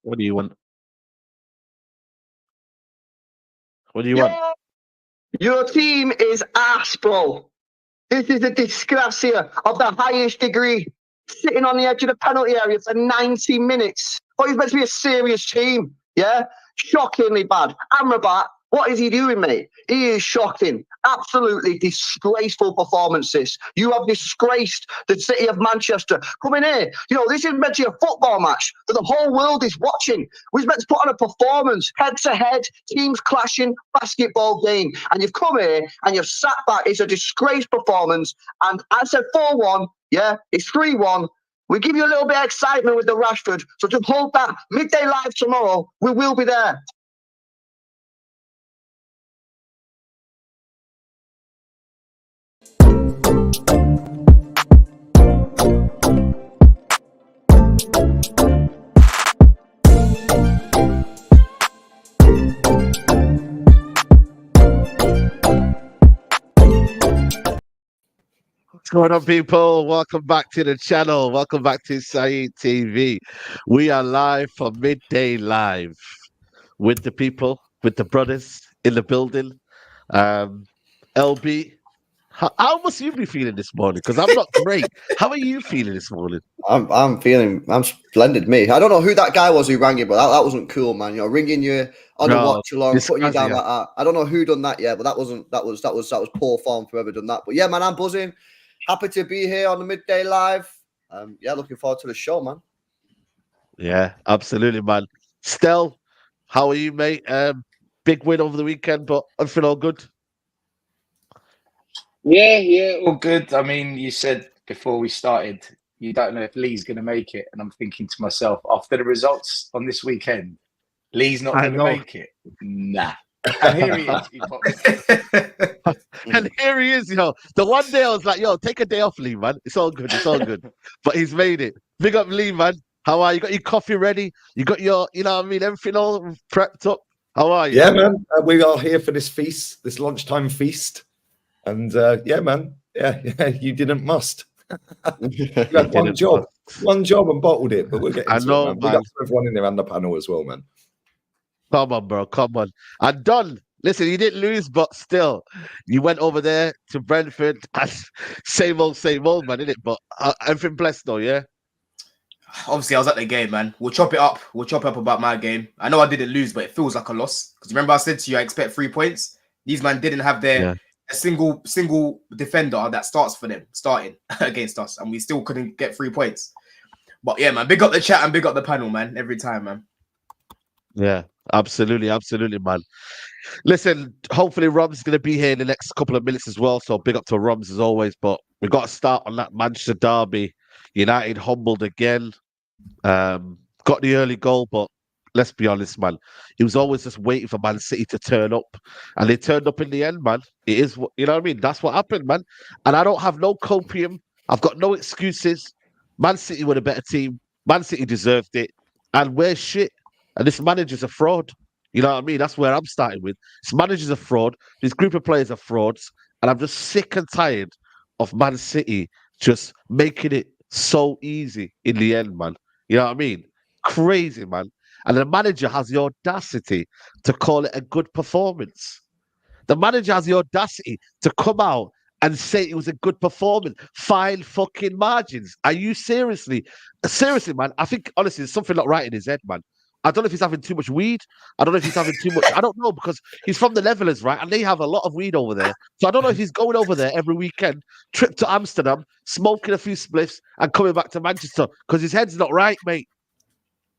What do you want? What do you want? Yeah, your team is ass, bro. This is a disgrace here of the highest degree. Sitting on the edge of the penalty area for 90 minutes. Oh, he's meant to be a serious team. Yeah? Shockingly bad. Amrabat, what is he doing, mate? He is shocking. Absolutely disgraceful performances. You have disgraced the city of Manchester. Come in here. You know, this is meant to be a football match that the whole world is watching. We're meant to put on a performance, head to head, teams clashing, basketball game. And you've come here and you've sat back. It's a disgraced performance. And I said 4-1. Yeah, it's 3-1. We give you a little bit of excitement with the Rashford. So just hold that. Midday Live tomorrow. We will be there. What's going on, people? Welcome back to the channel. Welcome back to Saeed TV. We are live for Midday Live with the people, with the brothers in the building. LB, how must you be feeling this morning? Because I'm not great. How are you feeling this morning? I'm splendid, me. I don't know who that guy was who rang you, but that wasn't cool, man. You know, ringing you on a watch along, putting you down like that. I don't know who done that yet, but that was poor form for whoever done that. But yeah, man, I'm buzzing. Happy to be here on the Midday Live. Yeah, looking forward to the show, man. Yeah, absolutely, man. STEL, how are you, mate? Big win over the weekend, but I feel all good. Yeah, all good. I mean, you said before we started, you don't know if Lee's going to make it. And I'm thinking to myself, after the results on this weekend, Lee's not going to make it. Nah. And here he is. And here he is, yo. The one day I was like, yo, take a day off, Lee, man. It's all good. It's all good. But he's made it. Big up, Lee, man. How are you? You got your coffee ready? You got your, you know what I mean, everything all prepped up? How are you? Yeah, man. We are here for this feast, this lunchtime feast. And yeah, man. Yeah, you didn't must. You had one job and bottled it, but we'll get into it, man. We got everyone in there and the panel as well, man. Come on, bro. Come on. And Don, listen, you didn't lose, but still, you went over there to Brentford. Same old, man, innit? But everything blessed, though, yeah? Obviously, I was at the game, man. We'll chop it up. We'll chop it up about my game. I know I didn't lose, but it feels like a loss. Because remember I said to you, I expect 3 points. These men didn't have a single defender that starts for them, starting against us. And we still couldn't get 3 points. But yeah, man, big up the chat and big up the panel, man. Every time, man. Yeah, absolutely, man. Listen, hopefully Rom's is going to be here in the next couple of minutes as well, so big up to Roms as always, but we've got to start on that Manchester derby. United humbled again, got the early goal, but let's be honest, man, he was always just waiting for Man City to turn up, and they turned up in the end, man. It is, you know what I mean? That's what happened, man, and I don't have no copium. I've got no excuses. Man City were a better team. Man City deserved it, and we're shit. And this manager's a fraud. You know what I mean? That's where I'm starting with. This manager's a fraud. This group of players are frauds. And I'm just sick and tired of Man City just making it so easy in the end, man. You know what I mean? Crazy, man. And the manager has the audacity to call it a good performance. The manager has the audacity to come out and say it was a good performance. Fine fucking margins. Are you seriously, man? I think, honestly, there's something not right in his head, man. I don't know if he's having too much weed. I don't know if he's having too much. I don't know, because he's from the Netherlands, right? And they have a lot of weed over there. So I don't know if he's going over there every weekend, trip to Amsterdam, smoking a few spliffs, and coming back to Manchester, because his head's not right, mate.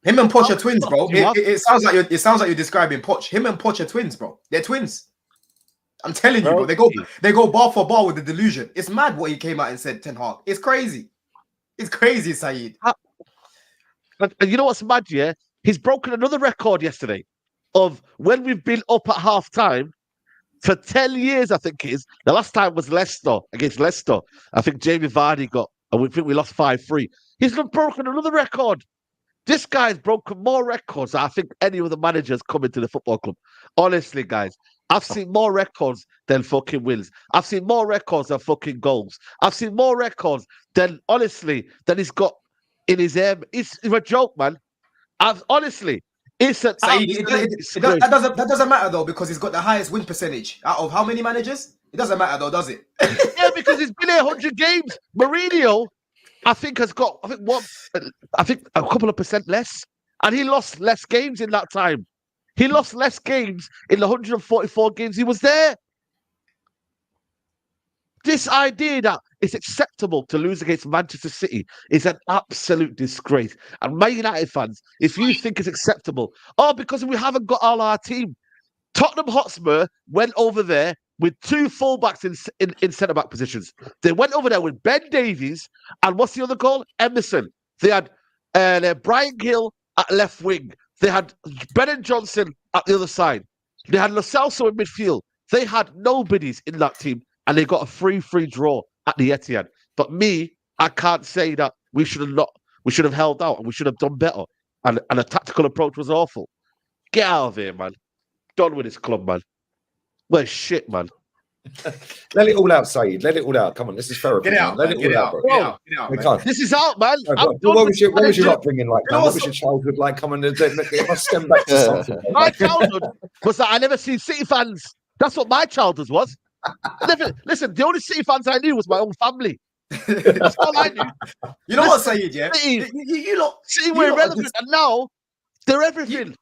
Him and Poch are twins, bro. It sounds like you're describing Poch. Him and Poch are twins, bro. They're twins. I'm telling you, bro. They go bar for bar with the delusion. It's mad what he came out and said, Ten Hag. It's crazy. It's crazy, Saeed. And you know what's mad, yeah? He's broken another record yesterday of when we've been up at half time for 10 years, I think it is. The last time was Leicester, against Leicester. I think Jamie Vardy got, and we think we lost 5-3. He's broken another record. This guy's broken more records than I think any of the managers coming to the football club. Honestly, guys, I've seen more records than fucking wins. I've seen more records than fucking goals. I've seen more records than, honestly, than he's got in his air. It's a joke, man. Honestly, it's an that doesn't matter though, because he's got the highest win percentage out of how many managers? It doesn't matter though, does it? Yeah, because he's been here 100 games. Mourinho, I think a couple of percent less, and he lost less games in that time. He lost less games in the 144 games he was there. This idea that it's acceptable to lose against Manchester City is an absolute disgrace. And Man United fans, if you think it's acceptable, because we haven't got all our team. Tottenham Hotspur went over there with 2 fullbacks in centre-back positions. They went over there with Ben Davies and what's the other goal? Emerson. They had Brian Gill at left wing. They had Brennan Johnson at the other side. They had Lo Celso in midfield. They had nobodies in that team, and they got a 3-3 draw at the Etihad. But I can't say that we should have held out and we should have done better. And the tactical approach was awful. Get out of here, man. Done with this club, man. Well, shit, man. Let it all out, Saeed. Let it all out. Come on, this is therapy. Get out. Let it all out, bro. Get out, man. This is out, man. What was your upbringing like, man? What was your childhood like? Come on, it must stem back to something. My childhood was that I never seen City fans. That's what my childhood was. Listen, the only City fans I knew was my own family. That's all I knew. You know what, Saeed, yeah? City were irrelevant, and now they're everything.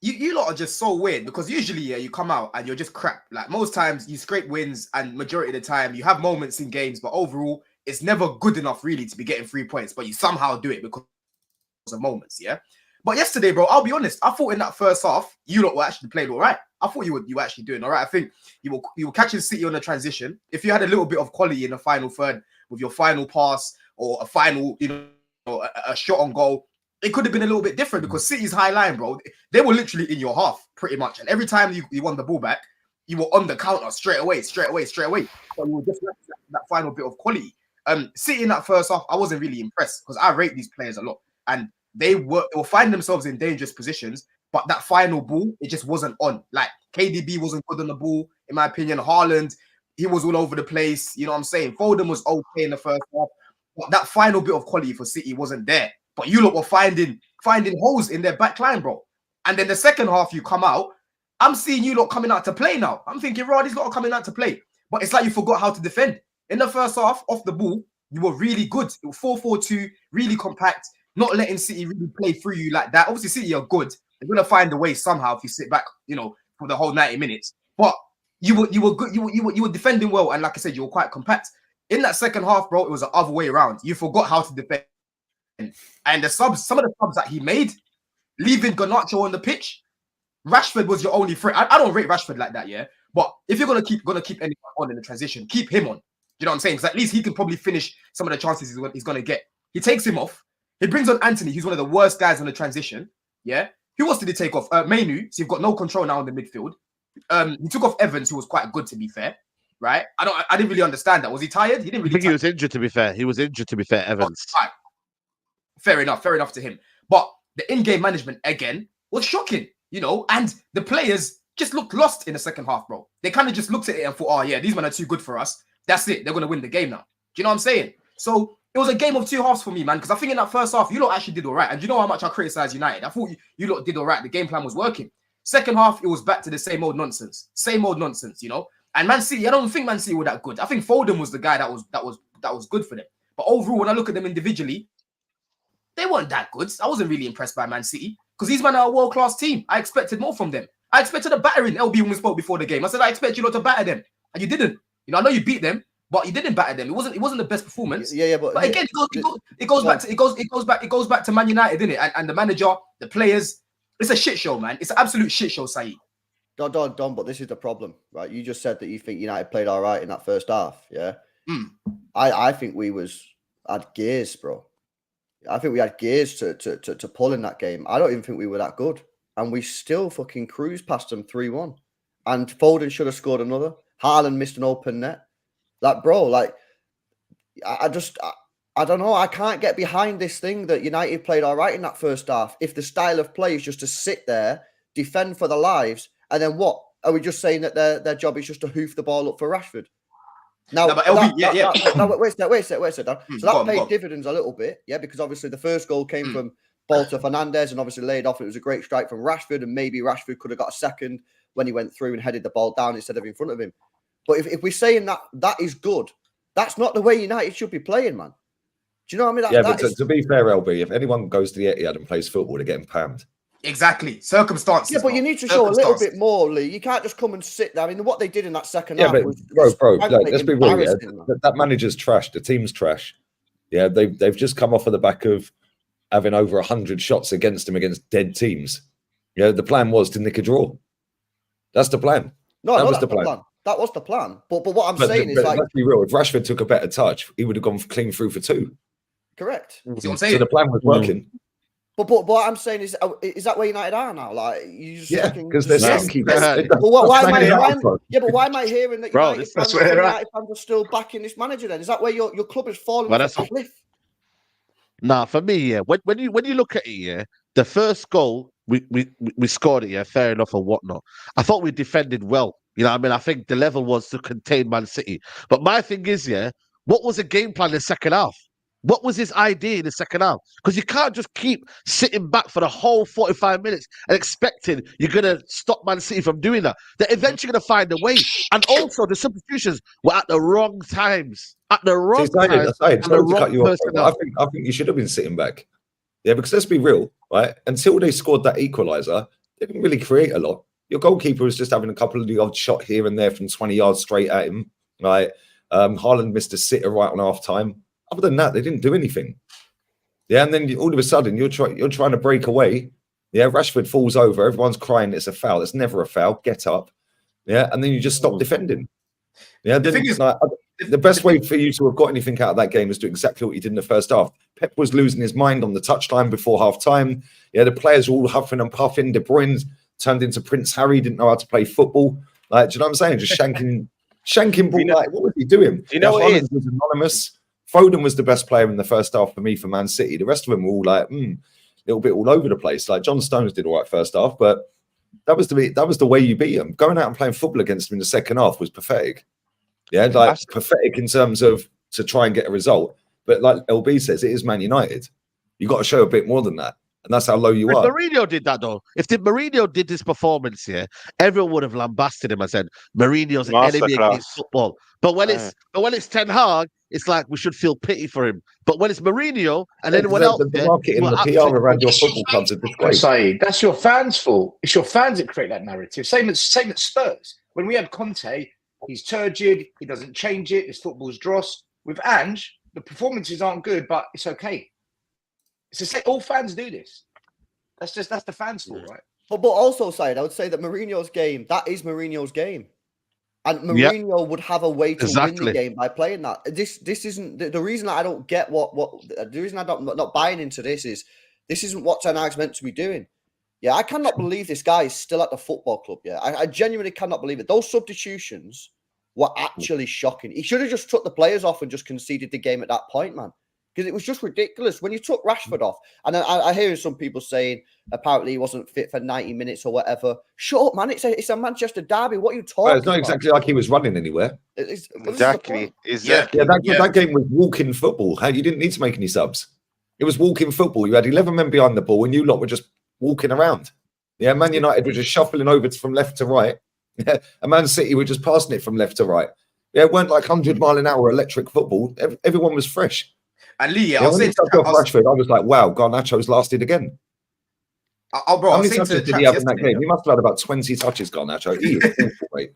You lot are just so weird, because usually you come out and you're just crap. Like most times you scrape wins, and majority of the time you have moments in games, but overall it's never good enough really to be getting 3 points, but you somehow do it because of moments, yeah? But yesterday, bro, I'll be honest, I thought in that first half you lot were actually playing all right. I thought you were actually doing all right. I think you were catching City on the transition. If you had a little bit of quality in the final third with your final pass or a final, a shot on goal, it could have been a little bit different, because City's high line, bro, they were literally in your half pretty much. And every time you won the ball back, you were on the counter straight away. So you were just that final bit of quality. City in that first half, I wasn't really impressed, because I rate these players a lot, and they will find themselves in dangerous positions. But that final ball, it just wasn't on. Like KDB wasn't good on the ball, in my opinion. Haaland, he was all over the place. You know what I'm saying? Foden was okay in the first half, but that final bit of quality for City wasn't there. But you lot were finding holes in their back line, bro. And then the second half, you come out. I'm seeing you lot coming out to play now. I'm thinking, right, these lot are coming out to play. But it's like you forgot how to defend. In the first half, off the ball, you were really good. It was 4-4-2, really compact, not letting City really play through you like that. Obviously, City are good. They're gonna find a way somehow if you sit back, for the whole 90 minutes. But you were good. You were defending well, and like I said, you were quite compact. In that second half, bro, it was the other way around. You forgot how to defend. And some of the subs that he made, leaving Garnacho on the pitch, Rashford was your only threat. I don't rate Rashford like that, yeah. But if you're gonna keep anyone on in the transition, keep him on. You know what I'm saying? Because at least he can probably finish some of the chances he's gonna get. He takes him off. He brings on Anthony. He's one of the worst guys on the transition. Yeah. Who else did he take off? Mainu. So you've got no control now in the midfield. He took off Evans, who was quite good, to be fair. Right? I didn't really understand that. Was he tired? He didn't really. I think he was injured, to be fair. Evans. Right. Fair enough to him. But the in-game management again was shocking, and the players just looked lost in the second half, bro. They kind of just looked at it and thought, oh yeah, these men are too good for us. That's it. They're gonna win the game now. Do you know what I'm saying? So it was a game of 2 halves for me, man. Because I think in that first half, you lot actually did all right. And you know how much I criticize United. I thought you lot did all right. The game plan was working. Second half, it was back to the same old nonsense. And Man City, I don't think Man City were that good. I think Foden was the guy that was good for them. But overall, when I look at them individually, they weren't that good. I wasn't really impressed by Man City, because these men are a world-class team. I expected more from them. I expected a battering. LB when we spoke before the game, I said I expect you lot to batter them, and you didn't. I know you beat them, but you didn't batter them. It wasn't the best performance. Yeah. But again, it goes back to Man United, didn't it? And the manager, the players. It's a shit show, man. It's an absolute shit show, Saeed. Don, but this is the problem, right? You just said that you think United played all right in that first half, yeah? I think we had gears, bro. I think we had gears to pull in that game. I don't even think we were that good. And we still fucking cruised past them 3-1. And Foden should have scored another. Haaland missed an open net. Like, bro, I don't know. I can't get behind this thing that United played all right in that first half. If the style of play is just to sit there, defend for their lives, and then what? Are we just saying that their job is just to hoof the ball up for Rashford? Now, no, but LB, wait a second. So that paid dividends a little bit, yeah, because obviously the first goal came from ball to Fernandes and obviously laid off. It was a great strike from Rashford, and maybe Rashford could have got a second when he went through and headed the ball down instead of in front of him. But if we're saying that is good, that's not the way United should be playing, man. Do you know what I mean? But to be fair, LB, if anyone goes to the Etihad and plays football, they're getting pammed. Exactly. Circumstances. Yeah, but you need to show a little bit more, Lee. You can't just come and sit there. I mean, what they did in that second half was bro, let's be real. Yeah? That manager's trash. The team's trash. Yeah, they've just come off of the back of having over 100 shots against them against dead teams. Yeah, the plan was to nick a draw. That's the plan. No, that was the plan. That was the plan. But what I'm saying is, like, let's be real. If Rashford took a better touch, he would have gone clean through for 2. Correct. See what I'm saying? So the plan was working. But what I'm saying is that where United are now? Like, you just because they're stinky. But why am I hearing that United fans are still backing this manager? Then is that where your club is falling off a cliff? Nah, for me, yeah. When you look at it, yeah, the first goal we scored it, yeah, fair enough or whatnot. I thought we defended well. You know what I mean? I think the level was to contain Man City. But my thing is, yeah, what was the game plan in the second half? What was his idea in the second half? Because you can't just keep sitting back for the whole 45 minutes and expecting you're going to stop Man City from doing that. They're eventually going to find a way. And also, the substitutions were at the wrong times. At the wrong times. I think you should have been sitting back. Yeah, because let's be real, right? Until they scored that equaliser, they didn't really create a lot. Your goalkeeper was just having a couple of the odd shot here and there from 20 yards straight at him. Right? Haaland missed a sitter right on half time. Other than that, they didn't do anything. Yeah, and then all of a sudden you're trying to break away. Yeah, Rashford falls over. Everyone's crying it's a foul. It's never a foul. Get up. Yeah, and then you just stop defending. Yeah, the thing is, like, the best way for you to have got anything out of that game is to do exactly what you did in the first half. Pep was losing his mind on the touchline before half time. Yeah, the players were all huffing and puffing. De Bruyne turned into Prince Harry. Didn't know how to play football. Like, do you know what I'm saying? Just shanking ball. Like, what was he doing? You know what it is? Was anonymous. Foden was the best player in the first half for me for Man City. The rest of them were all like, a little bit all over the place. Like John Stones did all right first half, but that was the way you beat them. Going out and playing football against them in the second half was pathetic. Yeah, like pathetic in terms of to try and get a result. But like LB says, it is Man United. You got to show a bit more than that. And that's how low you are. Mourinho did that, though. If Mourinho did this performance here, everyone would have lambasted him and said, Mourinho's an enemy against football. But when it's Ten Hag, it's like we should feel pity for him. But when it's Mourinho and anyone else, the marketing and the PR around your football clubs are disgraceful. That's your fans' fault. It's your fans that create that narrative. Same at Spurs. When we had Conte, he's turgid. He doesn't change it. His football's dross. With Ange, the performances aren't good, but it's okay. It's the same. All fans do this. That's the fans' fault, right? But also, Syed, I would say that Mourinho's game, that is Mourinho's game. And Mourinho would have a way to win the game by playing that. This isn't the reason that I don't get the reason I'm not buying into this isn't what Ten Hag's meant to be doing. Yeah, I cannot believe this guy is still at the football club. Yeah, I genuinely cannot believe it. Those substitutions were actually shocking. He should have just took the players off and just conceded the game at that point, man. Because it was just ridiculous when you took Rashford off. And I hear some people saying apparently he wasn't fit for 90 minutes or whatever. Shut up, man. It's a Manchester derby. What are you talking about? It's not exactly like he was running anywhere. Exactly. That game was walking football. You didn't need to make any subs. It was walking football. You had 11 men behind the ball and you lot were just walking around. Yeah, Man United were just shuffling over from left to right. Yeah, and Man City were just passing it from left to right. Yeah, it weren't like 100-mile-an-hour electric football. Everyone was fresh. And Lee, I was saying to Rashford, I was like, wow, Garnacho's lasted again. Bro, how many touches did he have in that game? He must have had about 20 touches, Garnacho. He is awful, mate.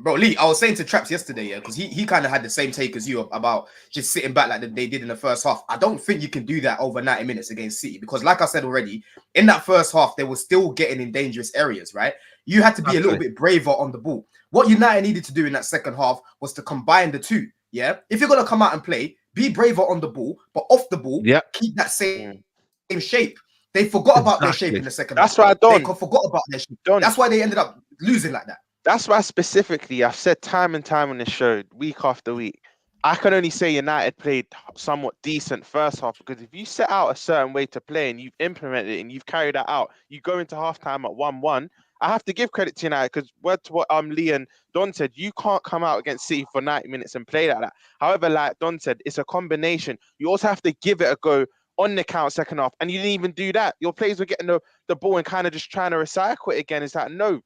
Bro, Lee, I was saying to Traps yesterday, because he kind of had the same take as you about just sitting back like they did in the first half. I don't think you can do that over 90 minutes against City, because like I said already, in that first half, they were still getting in dangerous areas, right? You had to be a little bit braver on the ball. What United needed to do in that second half was to combine the two, yeah? If you're going to come out and play, be braver on the ball, but off the ball, keep that same shape. They forgot about their shape in the second half. That's why They forgot about their shape. That's why they ended up losing like that. That's why specifically I've said time and time on this show, week after week, I can only say United played somewhat decent first half, because if you set out a certain way to play and you've implemented it and you've carried that out, you go into halftime at 1-1. I have to give credit to United, because word to what Lee and Don said, you can't come out against City for 90 minutes and play like that. However, like Don said, it's a combination. You also have to give it a go on the count second half, and you didn't even do that. Your players were getting the ball and kind of just trying to recycle it again. It's like, no,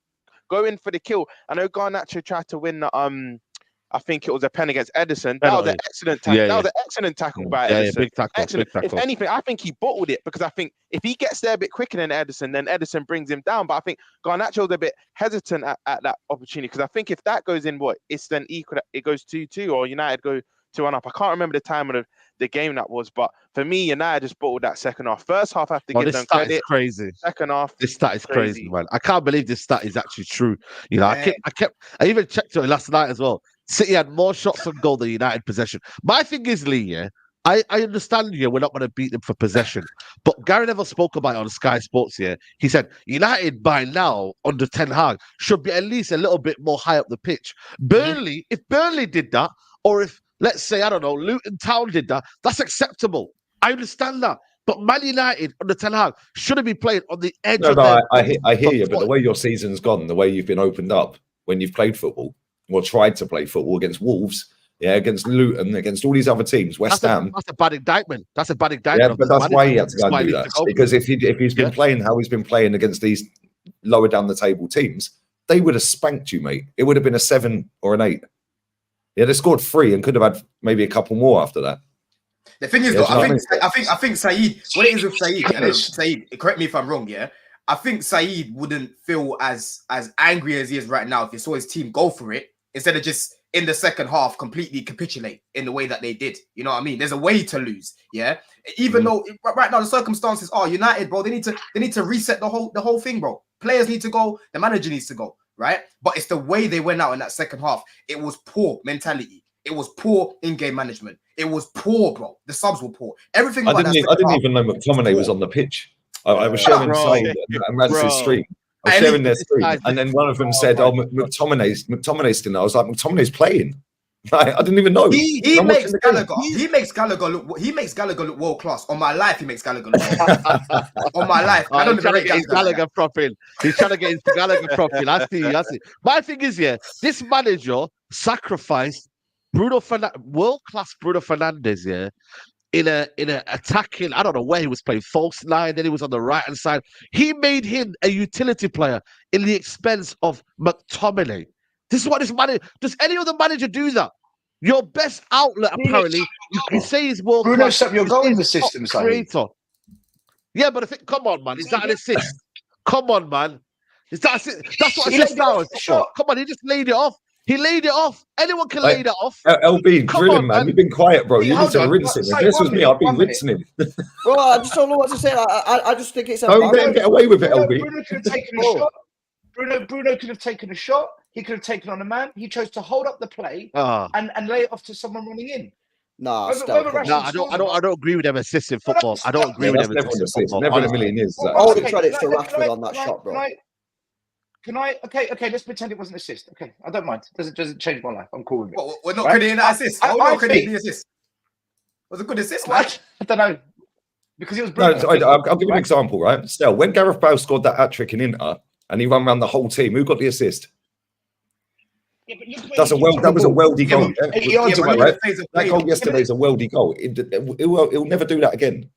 go in for the kill. I know Garnacho tried to win the I think it was a pen against Edison. That was an excellent tackle. That was an excellent tackle by Edison. Big tackle. Excellent. Big tackle. If anything, I think he bottled it, because I think if he gets there a bit quicker than Edison, then Edison brings him down. But I think Garnacho was a bit hesitant at that opportunity, because I think if that goes in, it's then equal. It goes 2-2, or United go 2-1 up. I can't remember the time of the game that was, but for me, United just bottled that second half. First half, I have to give them credit. This stat is crazy. Second half, this stat is crazy, man. I can't believe this stat is actually true. You know, I even checked it last night as well. City had more shots on goal than United possession. My thing is, Lee, yeah, I understand we're not going to beat them for possession, but Gary Neville spoke about it on Sky Sports here. He said United by now under Ten Hag should be at least a little bit more high up the pitch. Burnley, if Burnley did that, or if, let's say, I don't know, Luton Town did that, that's acceptable. I understand that. But Man United under Ten Hag shouldn't be playing on the edge of their... I hear you, but the way your season's gone, the way you've been opened up when you've played football, or tried to play football against Wolves, against Luton, against all these other teams, West Ham. That's a bad indictment. That's a bad indictment. Yeah, but that's why he had to go and do that. Because if he's been playing how he's been playing against these lower down the table teams, they would have spanked you, mate. It would have been a 7 or an 8. Yeah, they scored 3 and could have had maybe a couple more after that. The thing is, though, I think Saeed, what it is with Saeed, Saeed, correct me if I'm wrong, yeah? I think Saeed wouldn't feel as angry as he is right now if he saw his team go for it, instead of just in the second half completely capitulate in the way that they did. You know what I mean? There's a way to lose, yeah? Even though right now the circumstances are United, bro, they need to reset the whole thing, bro. Players need to go, the manager needs to go, right? But it's the way they went out in that second half. It was poor mentality. It was poor in-game management. It was poor, bro. The subs were poor. Everything. I didn't even know McTominay was on the pitch. I was sharing Saeed and Rance's stream. I was sharing their screen, and then one of them said, "Oh, McTominay's still." I was like, "McTominay's playing." I didn't even know. He makes Gallagher look world class. On my life, he makes Gallagher look on my life. I don't even get his Gallagher propping. He's trying to get his Gallagher propping. I see. My thing is, this manager sacrificed world class Bruno Fernandes, in a attacking, I don't know where he was playing, false 9, then he was on the right hand side. He made him a utility player in the expense of McTominay. This is what this manager, does any other manager do that? Your best outlet, apparently, you say he's world class. Bruno, you're going the system, creator. Yeah, but come on, man, is that an assist? Come on, man. Is that that's what assist now is? Come on, he just laid it off. He laid it off. Anyone can lay that off. LB, drill him, man. You've been quiet, bro. You need to rinse him. If this was me, I'd be rinsing him. Well, I just don't know what to say. I just think it's... Don't let him get away with it, LB. Bruno could have taken a shot. Bruno could have taken a shot. He could have taken on a man. He chose to hold up the play and lay it off to someone running in. I don't agree with them assists in football. I don't agree with them assists in football. Never in a million years. All the credits to Rashford on that shot, bro. Can I? Okay. Let's pretend it was an assist. Okay, I don't mind. Doesn't change my life. I'm cool with it. Well, we're not crediting that assist. We're not crediting the assist. Was it a good assist, man? I don't know, because it was. I'll give you an example, right? Still, when Gareth Bale scored that hat trick in Inter and he ran around the whole team, who got the assist? Yeah, that was a worldy goal. That goal yesterday is a worldy goal. He'll never do that again.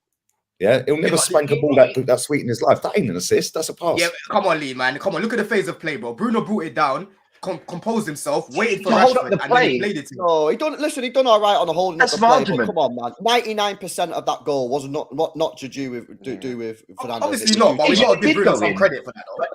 Yeah, he'll never spank a ball that sweet in his life. That ain't an assist. That's a pass. Yeah, come on, Lee, man. Come on, look at the phase of play, bro. Bruno brought it down, composed himself, waited for Rashford, and then he played it. No, he done all right on the holding up the play. But come on, man. 99% of that goal was not to do with Fernandes. Obviously not, but we got to give Bruno some credit for that, though.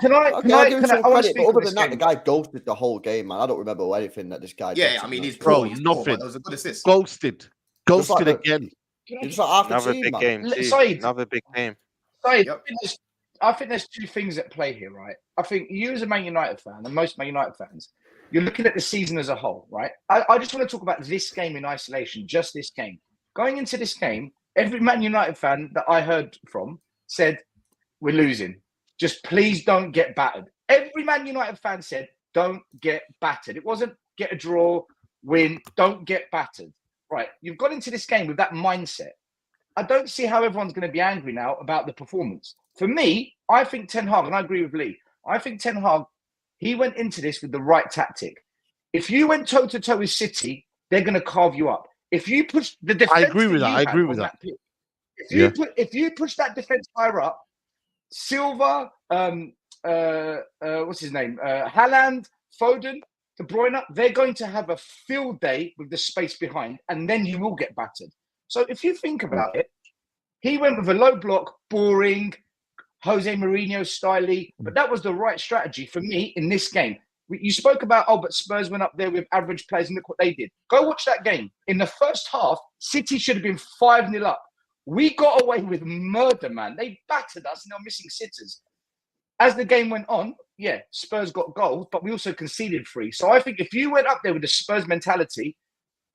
Can I give him some credit? But other than that, the guy ghosted the whole game, man. I don't remember anything that this guy did. Yeah, I mean, he's pro. Nothing. That was a good assist. Ghosted again. Another big game. Another big game. I think there's two things at play here, right? I think you as a Man United fan, and most Man United fans, you're looking at the season as a whole, right? I just want to talk about this game in isolation, just this game. Going into this game, every Man United fan that I heard from said, we're losing. Just please don't get battered. Every Man United fan said, don't get battered. It wasn't get a draw, win, don't get battered. Right, you've got into this game with that mindset. I don't see how everyone's going to be angry now about the performance. For me, I think Ten Hag, and I agree with Lee, I think Ten Hag, he went into this with the right tactic. If you went toe-to-toe with City, they're going to carve you up. If you push the defense... I agree with that. If you push that defense higher up, Silva, what's his name? Haaland, Foden, De Bruyne, they're going to have a field day with the space behind, and then you will get battered. So if you think about it, he went with a low block, boring, Jose Mourinho styley, but that was the right strategy for me in this game. You spoke about, but Spurs went up there with average players, and look what they did. Go watch that game. In the first half, City should have been 5-0 up. We got away with murder, man. They battered us, and they're missing sitters. As the game went on, yeah, Spurs got goals, but we also conceded 3. So I think if you went up there with the Spurs mentality,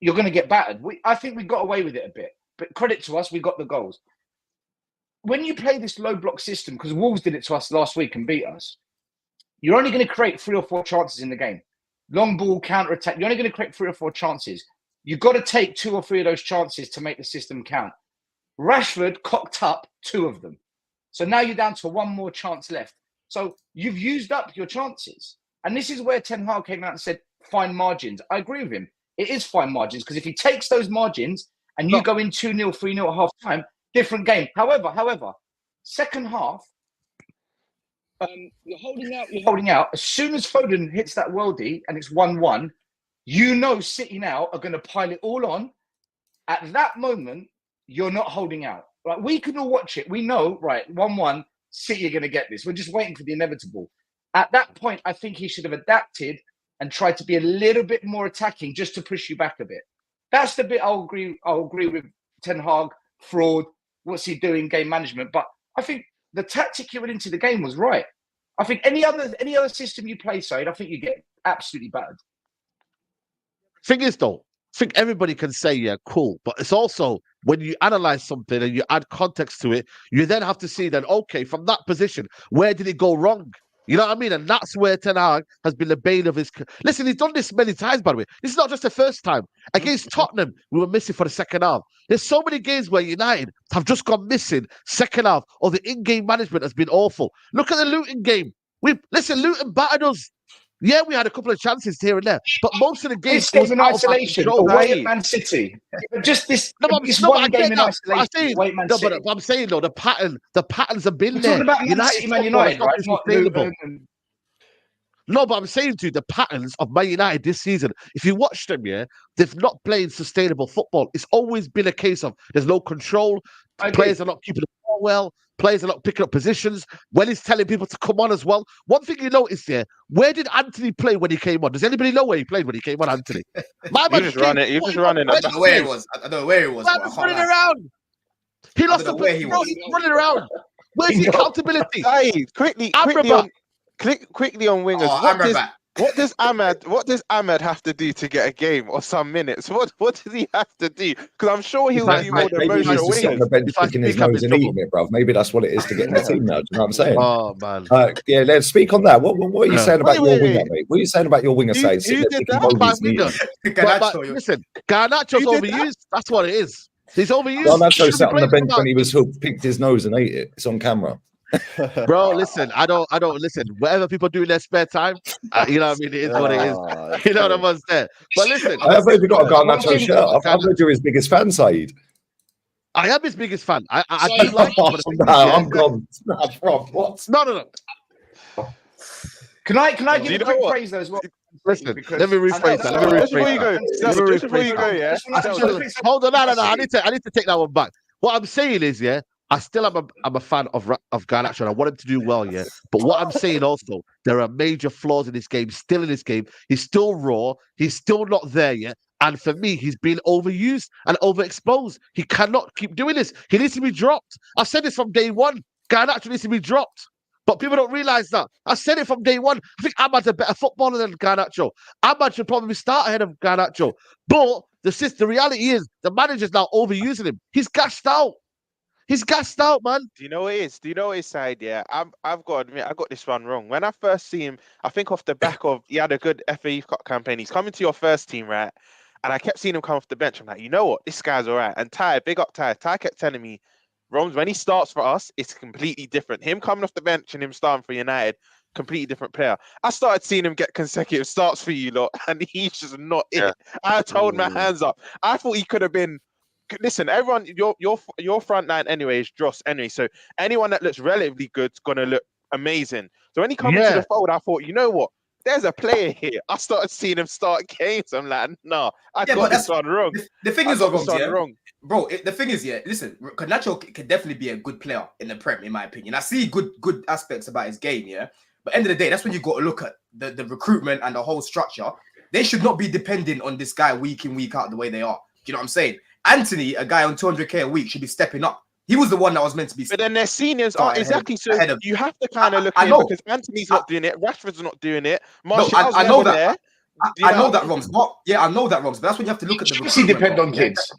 you're going to get battered. I think we got away with it a bit. But credit to us, we got the goals. When you play this low block system, because Wolves did it to us last week and beat us, you're only going to create 3 or 4 chances in the game. Long ball, counter attack. You're only going to create 3 or 4 chances. You've got to take 2 or 3 of those chances to make the system count. Rashford cocked up 2 of them. So now you're down to 1 more chance left. So you've used up your chances. And this is where Ten Hag came out and said, fine margins. I agree with him. It is fine margins, because if he takes those margins and you go in 2-0, 3-0 at half time, different game. However, second half, you're holding out. As soon as Foden hits that worldie and it's 1-1, City now are going to pile it all on. At that moment, you're not holding out. Like, we can all watch it. We know, right, 1-1, City are going to get this. We're just waiting for the inevitable. At that point, I think he should have adapted and tried to be a little bit more attacking just to push you back a bit. That's the bit I'll agree with Ten Hag, fraud, what's he doing, game management. But I think the tactic you went into the game was right. I think any other system you play, Said, I think you get absolutely battered. Thing is, though, I think everybody can say, yeah, cool. But it's also, when you analyze something and you add context to it, you then have to see that, okay, from that position, where did it go wrong? You know what I mean? And that's where Ten Hag has been the bane of his... Listen, he's done this many times, by the way. This is not just the first time. Against Tottenham, we were missing for the second half. There's so many games where United have just gone missing second half, or the in-game management has been awful. Look at the Luton game. Luton battered us. Yeah, we had a couple of chances here and there, but most of the games was in isolation. Away at Man City. Just this. One game in isolation. I'm saying though, the patterns have been We're there. Talking about Man United, right? Not Luton. No, but I'm saying to you, the patterns of Man United this season, if you watch them, yeah, they've not played sustainable football. It's always been a case of there's no control. Players are not keeping the ball well. Players are not picking up positions. When he's telling people to come on as well. One thing you notice here, where did Anthony play when he came on? Does anybody know where he played when he came on, Anthony? You just running. I don't know where he was. I don't know where he was. Man was running around. He lost the play. He's running around. Where's the accountability? Hey, quickly on wingers. What does Ahmad have to do to get a game or some minutes? What does he have to do? Because I'm sure he'll do more than most wingers. Sit on the bench picking his nose and eating it, bro. Maybe that's what it is to get in the team now. Do you know what I'm saying? Oh man. Yeah, let's speak on that. What are you saying about your winger, mate? What are you saying about your winger? Saying who did that? Listen, Garnacho's overused. That's what it is. He's overused. Garnacho sat on the bench when he was hooked, picked his nose and ate it. It's on camera. Bro, listen, I don't listen. Whatever people do in their spare time, you know what I mean? It is what it is. You know what I was there. But listen, I've heard you got a Garnacho shirt. I've heard you're his biggest fan, Said. I am his biggest fan. I do like him. I'm gone. What? No. Can I give a quick praise though as well? Listen, let me rephrase that. Just before you go, yeah. Hold on, no. I need to take that one back. What I'm saying is, yeah, I still am a fan of Garnacho, and I want him to do well, yeah. But what I'm saying also, there are major flaws in this game. Still in this game, he's still raw. He's still not there yet. And for me, he's been overused and overexposed. He cannot keep doing this. He needs to be dropped. I said this from day one. Garnacho needs to be dropped. But people don't realize that. I said it from day one. I think Ahmad's a better footballer than Garnacho. Ahmad should probably start ahead of Garnacho. But the reality is the manager's now overusing him. He's gassed out. He's gassed out, man. Do you know what it is? Do you know what his side? Yeah, I've got to admit, I got this one wrong. When I first see him, I think off the back of he had a good FA Cup campaign. He's coming to your first team, right? And I kept seeing him come off the bench. I'm like, you know what? This guy's all right. And Ty, big up Ty. Ty kept telling me, Roms, when he starts for us, it's completely different. Him coming off the bench and him starting for United, completely different player. I started seeing him get consecutive starts for you lot, and he's just not it. I told my hands up. I thought he could have been listen, everyone, your front line anyway is Dross anyway. So anyone that looks relatively good is gonna look amazing. So when he come into the fold, I thought, you know what? There's a player here. I started seeing him start games. I'm like, no, I got this one wrong. The thing is, wrong. Bro, the thing is, listen, Garnacho can definitely be a good player in the Prem, in my opinion. I see good aspects about his game, yeah. But end of the day, that's when you got to look at the recruitment and the whole structure. They should not be depending on this guy week in, week out the way they are. Do you know what I'm saying? Anthony, a guy on 200k a week, should be stepping up. He was the one that was meant to be. But then their seniors aren't exactly. So you have to kind of look at it because Anthony's not doing it. Rashford's not doing it. I know that. I know that, Roms. I know that, Roms. But that's when you have to look at the. Chelsea depend on kids.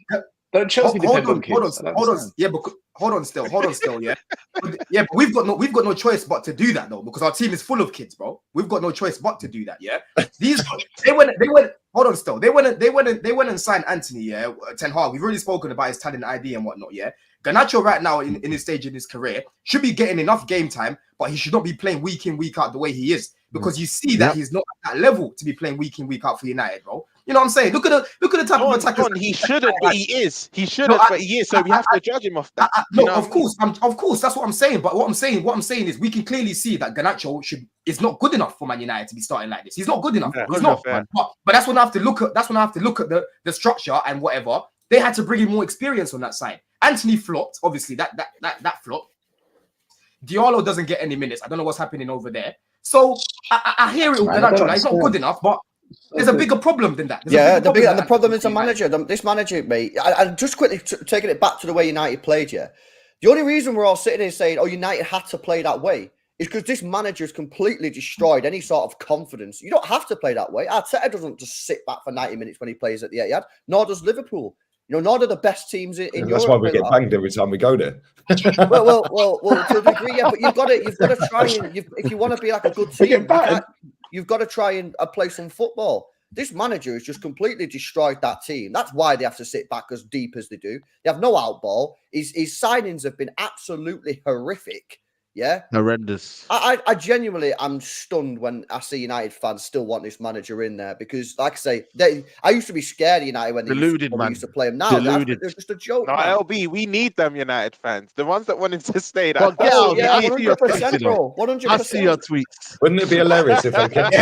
Don't Chelsea depend on kids? Hold on. Yeah, but hold on still. Yeah. But we've got no choice but to do that though, because our team is full of kids, bro. We've got no choice but to do that. Yeah. They went. Hold on still. They went and signed Anthony. Yeah. Ten Hag. We've already spoken about his talent ID and whatnot. Yeah. Garnacho right now in his stage in his career should be getting enough game time, but he should not be playing week in, week out the way he is, because you see that he's not at that level to be playing week in, week out for United, bro. You know what I'm saying? Look at the type of attacker. He shouldn't, but he is. He shouldn't, but he is. So we have to judge him off that. Of course. That's what I'm saying. But what I'm saying is we can clearly see that Garnacho is not good enough for Man United to be starting like this. He's not good enough. Yeah, he's not. But that's when I have to look at. That's when I have to look at the structure and whatever. They had to bring in more experience on that side. Anthony flopped. Obviously, that flopped. Diallo doesn't get any minutes. I don't know what's happening over there. So I hear it. He's not good enough, but there's a bigger problem than that. The problem is the manager. This manager, mate. And just quickly taking it back to the way United played, the only reason we're all sitting here saying, "Oh, United had to play that way," is because this manager has completely destroyed any sort of confidence. You don't have to play that way. Arteta doesn't just sit back for 90 minutes when he plays at the Etihad. Nor does Liverpool. Nor do the best teams in Europe. That's why we get banged every time we go there. well, to a degree, yeah. But you've got to try and if you want to be like a good team, you've got to try and play some football. This manager has just completely destroyed that team. That's why they have to sit back as deep as they do. They have no out ball. His signings have been absolutely horrific. Yeah, horrendous. I genuinely am stunned when I see United fans still want this manager in there, because, like I say, I used to be scared of United when they used to play them. Now they're just a joke. No, LB, we need them United fans, the ones that wanted to stay. Well, 100%, bro. 100%. I see your tweets. Wouldn't it be hilarious if they kept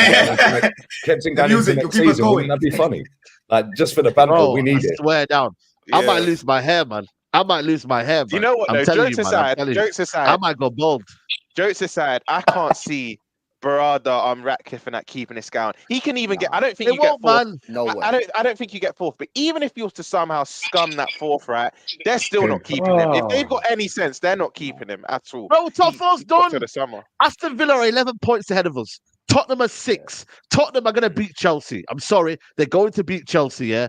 in going into next season? Wouldn't that be funny? Like, just for the banter, we need it. Swear down. I might lose my hair, man. I might lose my hair. You know what? Though? Jokes aside, I might go bald. Jokes aside, I can't see Barada, Ratcliffe, and that keeping this going. He can even get. I don't think you get fourth. No way. I don't think you get fourth. But even if you was to somehow scum that fourth, right, they're still not keeping him. If they've got any sense, they're not keeping him at all. Bro, top four's done. To the summer. Aston Villa are 11 points ahead of us. Tottenham are 6. Tottenham are going to beat Chelsea. I'm sorry, they're going to beat Chelsea. Yeah.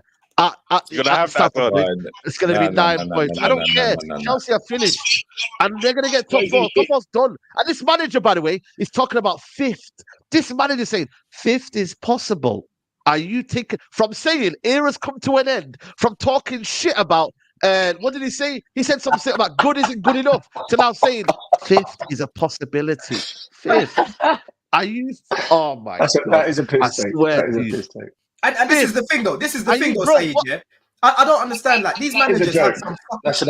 You're gonna have Saturday. It's gonna be 9 points. I don't care. Chelsea are finished, and they're gonna get top 4. Top 4's done. And this manager, by the way, is talking about 5th. This manager is saying 5th is possible. Are you taking from saying era's come to an end, from talking shit about what did he say? He said something about good isn't good enough, to now saying 5th is a possibility. 5th. Are you? Oh my God! That is a piss take. That is a piss take. And this is the thing, though. Saeed, yeah? I don't understand. Like, these managers have some.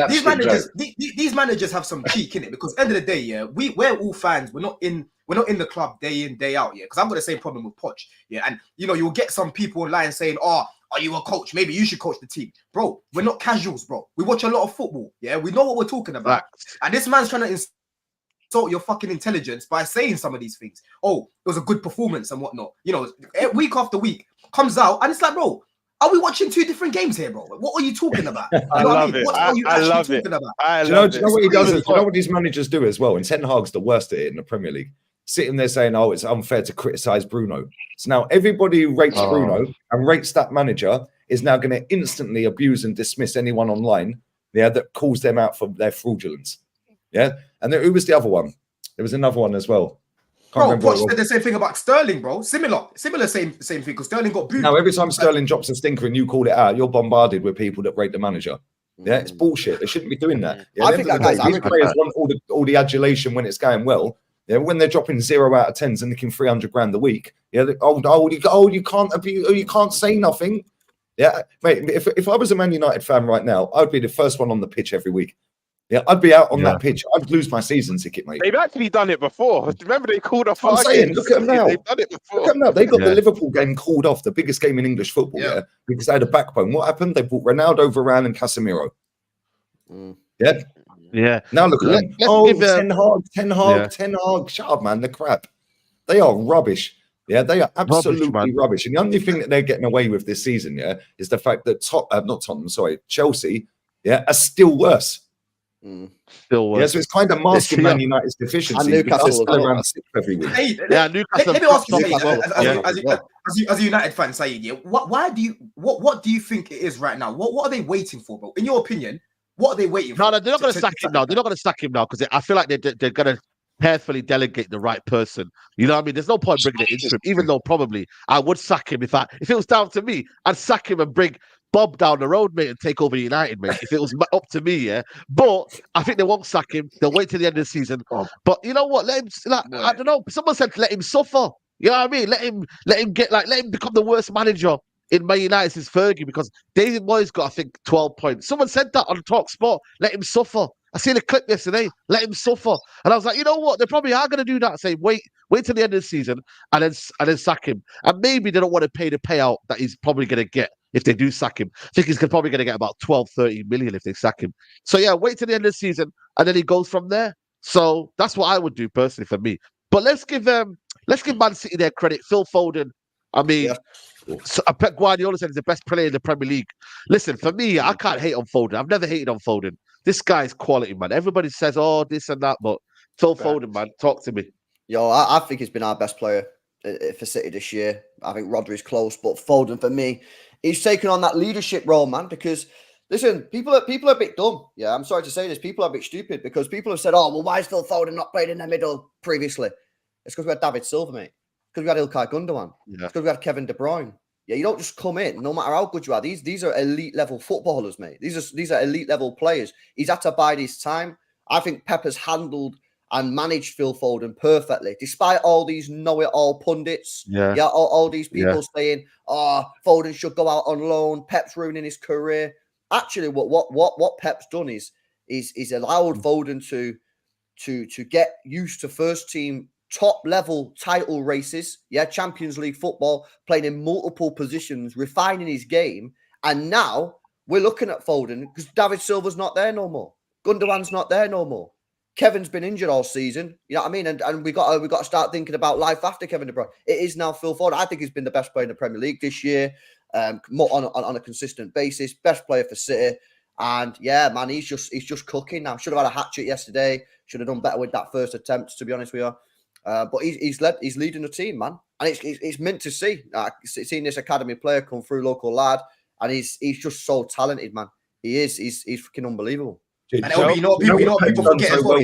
These managers have some cheek in it, because end of the day, yeah, we're all fans. We're not in the club day in, day out, yeah. Because I've got the same problem with Poch, yeah. And you'll get some people online saying, "Oh, are you a coach? Maybe you should coach the team, bro." We're not casuals, bro. We watch a lot of football, yeah. We know what we're talking about. And this man's trying to insult your fucking intelligence by saying some of these things. Oh, it was a good performance and whatnot. Week after week comes out, and it's like, bro, are we watching 2 different games here, bro? What are you talking about? I love it. What are you actually talking about? Do you know what he does? Do you know what these managers do as well? And Ten Hag's the worst at it in the Premier League. Sitting there saying, "Oh, it's unfair to criticize Bruno." So now everybody who rates Bruno and rates that manager is now going to instantly abuse and dismiss anyone online, that calls them out for their fraudulence. Yeah, and then, who was the other one? There was another one as well. Bro, Poch said the same thing about Sterling, bro. Similar, same thing, because Sterling got booed. Now, every time Sterling drops a stinker and you call it out, you're bombarded with people that rate the manager. Yeah, it's bullshit. They shouldn't be doing that. Yeah, I think that these players want all the adulation when it's going well. Yeah, when they're dropping 0 out of 10s and nicking 300 grand a week. Yeah, you can't say nothing. Yeah, mate. If I was a Man United fan right now, I'd be the first one on the pitch every week. Yeah, I'd be out on that pitch. I'd lose my season ticket, mate. They've actually done it before. Remember they called off. I'm saying, look at them now. They've done it before. Look at them now. They got the Liverpool game called off, the biggest game in English football, because they had a backbone. What happened? They brought Ronaldo, Varane, and Casemiro. Yeah. Now look at them. Ten Hag. Shut up, man. They're crap. They are rubbish. Yeah, they are absolutely rubbish. And the only thing that they're getting away with this season, is the fact that Chelsea, are still worse. Still worse. Yeah, so it's kind of masking Man United's deficiency. And Newcastle still around 6th every week. Newcastle. Let me ask you, as a United fan, Saeed, what do you think it is right now? What are they waiting for, bro? In your opinion, what are they waiting for? No, they're not going to sack him now. They're not going to sack him now because I feel like they're going to carefully delegate the right person. You know what I mean? There's no point bringing it into him, even though probably I would sack him if it was down to me. I'd sack him and bring Bob down the road, mate, and take over United, mate. If it was up to me, But I think they won't sack him. They'll wait till the end of the season. But you know what? Let him. I don't know. Someone said let him suffer. You know what I mean? Let him become the worst manager in Man United since Fergie, because David Moyes got, I think, 12 points. Someone said that on Talk Sport. Let him suffer. I seen a clip yesterday. Let him suffer. And I was like, you know what? They probably are going to do that. Say, wait till the end of the season and then sack him. And maybe they don't want to pay the payout that he's probably going to get if they do sack him. I think he's probably going to get about 12, 13 million if they sack him. So yeah, wait till the end of the season and then he goes from there. So that's what I would do personally for me. But let's give Man City their credit. Phil Foden. I mean, Pep Guardiola said he's the best player in the Premier League. Listen, for me, I can't hate on Foden. I've never hated on Foden. This guy's quality, man. Everybody says, oh, this and that, but Phil Foden, man, talk to me. Yo, I think he's been our best player for City this year. I think Rodri's close, but Foden, for me, he's taken on that leadership role, man, because, listen, people are a bit dumb. Yeah, I'm sorry to say this. People are a bit stupid because people have said, oh, well, why is Phil Foden not playing in the middle previously? It's because we had David Silva, mate. It's because we had Ilkay Gundogan. It's because we had Kevin De Bruyne. Yeah, you don't just come in, no matter how good you are. These are elite level footballers, mate. These are elite level players. He's had to bide his time. I think Pep has handled and managed Phil Foden perfectly, despite all these know-it-all pundits. All these people saying, "Oh, Foden should go out on loan. Pep's ruining his career." Actually, what Pep's done is allowed Foden to get used to first team top level title races, Champions League football, playing in multiple positions, refining his game. And now we're looking at Foden because David Silva's not there no more. Gundogan's not there no more. Kevin's been injured all season. You know what I mean? And we got to start thinking about life after Kevin De Bruyne. It is now Phil Foden. I think he's been the best player in the Premier League this year, on a consistent basis. Best player for City. And yeah, man, he's just cooking now. Should have had a hat-trick yesterday. Should have done better with that first attempt, to be honest with you. But he's leading the team, man, and it's meant to see. Seeing this academy player come through, local lad, and he's just so talented, man. He's freaking unbelievable. And people forget as well.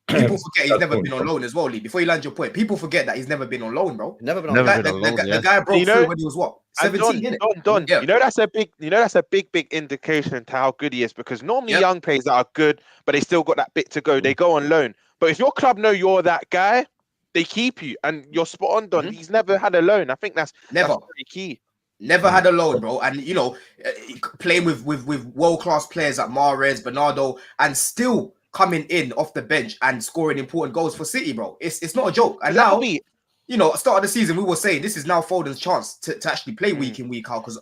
People forget he's never been on loan as well, Lee. Before you land your point, people forget that he's never been on loan, bro. Never been on loan. The guy broke through when he was what? 17. Don. You know that's a big indication to how good he is, because normally young players that are good, but they still got that bit to go. They go on loan. But if your club know you're that guy, they keep you, and you're spot on, Don. He's never had a loan. I think that's very key. Never had a loan, bro. And playing with world-class players like Mahrez, Bernardo, and still coming in off the bench and scoring important goals for City, bro. It's not a joke. And now, start of the season, we were saying this is now Foden's chance to actually play week in, week out, because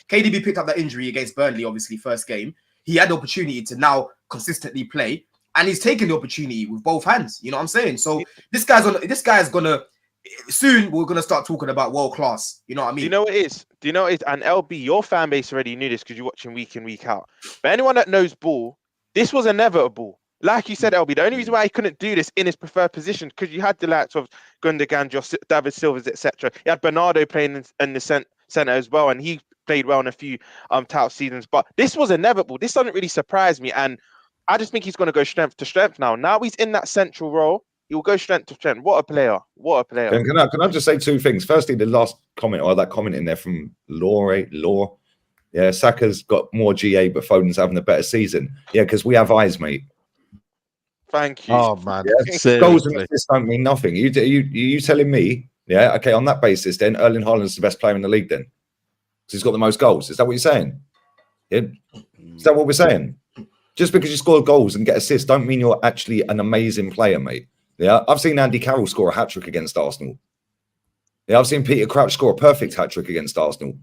KDB picked up that injury against Burnley, obviously, first game. He had the opportunity to now consistently play, and he's taking the opportunity with both hands. You know what I'm saying? So this guy's gonna soon. We're gonna start talking about world class. You know what I mean? Do you know what it is? And LB, your fan base already knew this because you're watching week in, week out. But anyone that knows ball, this was inevitable. Like you said, LB, the only reason why he couldn't do this in his preferred position, because you had the likes of Gundogan, David Silva, etc. You had Bernardo playing in the centre as well, and he played well in a few tout seasons. But this was inevitable. This doesn't really surprise me, and I just think he's going to go strength to strength now. Now he's in that central role. He will go strength to strength. What a player. What a player. And can I just say two things? Firstly, the last comment, or that comment in there from Law. Yeah, Saka's got more GA, but Foden's having a better season. Yeah, because we have eyes, mate. Thank you. Oh, man. Yeah, goals and assists don't mean nothing. You telling me, okay, on that basis, then Erling Haaland's the best player in the league then? he's got the most goals. Is that what you're saying? Yeah. Is that what we're saying? Just because you score goals and get assists don't mean you're actually an amazing player, mate. Yeah, I've seen Andy Carroll score a hat-trick against Arsenal. Yeah, I've seen Peter Crouch score a perfect hat-trick against Arsenal.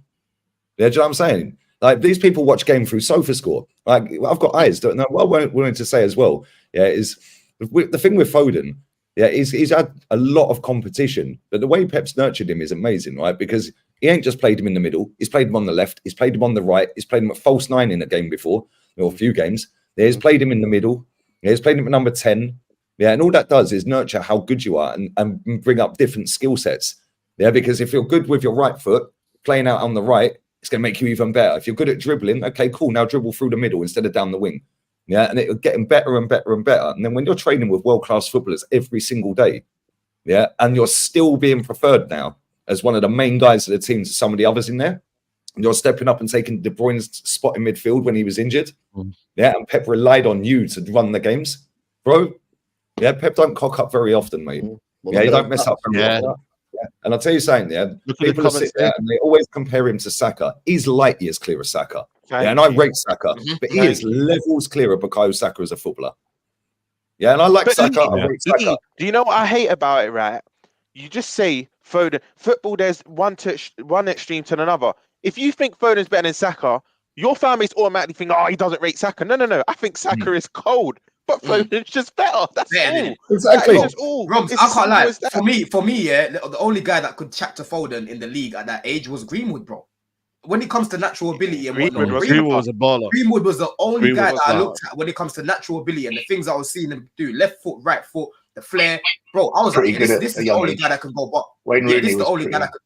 Yeah, do you know what I'm saying? Like, these people watch game through SofaScore. Like, I've got eyes. Don't know. What I wanted to say as well, yeah, is the thing with Foden, yeah, he's had a lot of competition, but the way Pep's nurtured him is amazing, right? Because he ain't just played him in the middle. He's played him on the left. He's played him on the right. He's played him at false 9 in a game before, or a few games. Yeah, he's played him in the middle. Yeah, he's played him at number 10. Yeah, and all that does is nurture how good you are and bring up different skill sets. Yeah, because if you're good with your right foot, playing out on the right, it's going to make you even better. If you're good at dribbling, okay, cool. Now dribble through the middle instead of down the wing. Yeah, and it'll get better and better and better. And then when you're training with world-class footballers every single day, yeah, and you're still being preferred now as one of the main guys of the team to some of the others in there, and you're stepping up and taking De Bruyne's spot in midfield when he was injured. Yeah, and Pep relied on you to run the games. Bro, yeah, Pep don't cock up very often, mate. Yeah, you don't mess up very often. Yeah. And I'll tell you something, yeah, people sit there and they always compare him to Saka. He's light years clear of Saka. Yeah, and I rate Saka, but he is levels clear of Bukayo Saka as a footballer. Yeah, and I like Saka. I rate Saka. Do you know what I hate about it, right? You just say Foden. Football, there's one extreme to another. If you think Foden's better than Saka, your family's automatically think, oh, he doesn't rate Saka. No. I think Saka is cold. But Foden's just better. That's all. Exactly. That is all. Robs, I can't lie. For me, yeah, the only guy that could chat to Foden in the league at that age was Greenwood, bro. When it comes to natural ability and whatnot, Greenwood was a baller. Greenwood was the only guy that I looked at when it comes to natural ability and the things I was seeing him do. Left foot, right foot, the flair. Bro, I was like, this is the only guy that can go. But this is the only guy that could.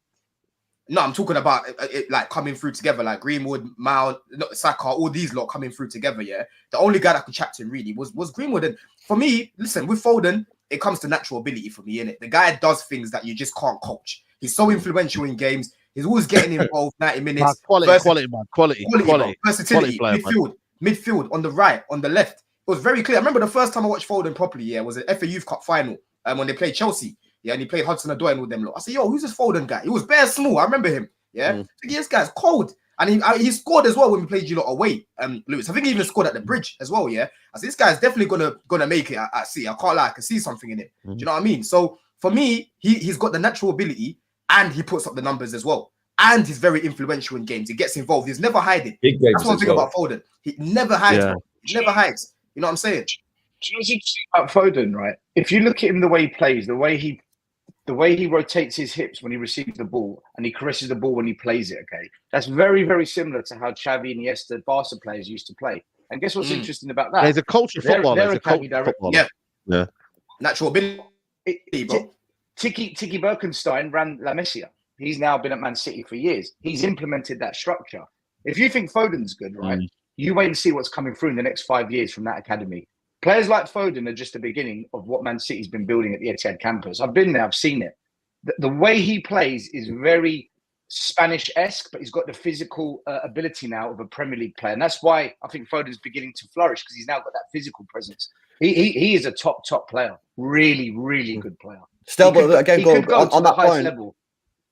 No, I'm talking about it like coming through together, like Greenwood, Mount, Saka, all these lot coming through together. Yeah, the only guy that could chat to him really was Greenwood. And for me, listen, with Foden, it comes to natural ability for me, innit? The guy does things that you just can't coach. He's so influential in games. He's always getting involved. 90 minutes. Quality. Versatility. Quality player, midfield, on the right, on the left. It was very clear. I remember the first time I watched Foden properly. Yeah, was an FA Youth Cup final when they played Chelsea. Yeah, and he played Hudson-Odoi and all them lot. I said, yo, who's this Foden guy? He was bare small. I remember him. Yeah, this guy's cold. And he scored as well when we played you lot away, Lewis. I think he even scored at the Bridge as well, yeah? I said, this guy's definitely gonna make it at City. I can't lie, I can see something in it. Do you know what I mean? So, for me, he's got the natural ability and he puts up the numbers as well. And he's very influential in games. He gets involved. He's never hiding. That's one thing about Foden. He never hides. Yeah. He never hides. You know what I'm saying? Do you know what's interesting about Foden, right? If you look at him the way he plays, the way he rotates his hips when he receives the ball and he caresses the ball when he plays it, okay? That's very, very similar to how Xavi and Iniesta, Barca players used to play. And guess what's interesting about that? There's a culture football. There's a culture football. Yeah. Natural ability, bro. Tiki Birkenstein ran La Masia. He's now been at Man City for years. He's implemented that structure. If you think Foden's good, right, you wait and see what's coming through in the next 5 years from that academy. Players like Foden are just the beginning of what Man City's been building at the Etihad campus. I've been there. I've seen it. The way he plays is very Spanish-esque, but he's got the physical ability now of a Premier League player. And that's why I think Foden's beginning to flourish, because he's now got that physical presence. He is a top player. Really, really good player. Still, but again, go on that point. Level.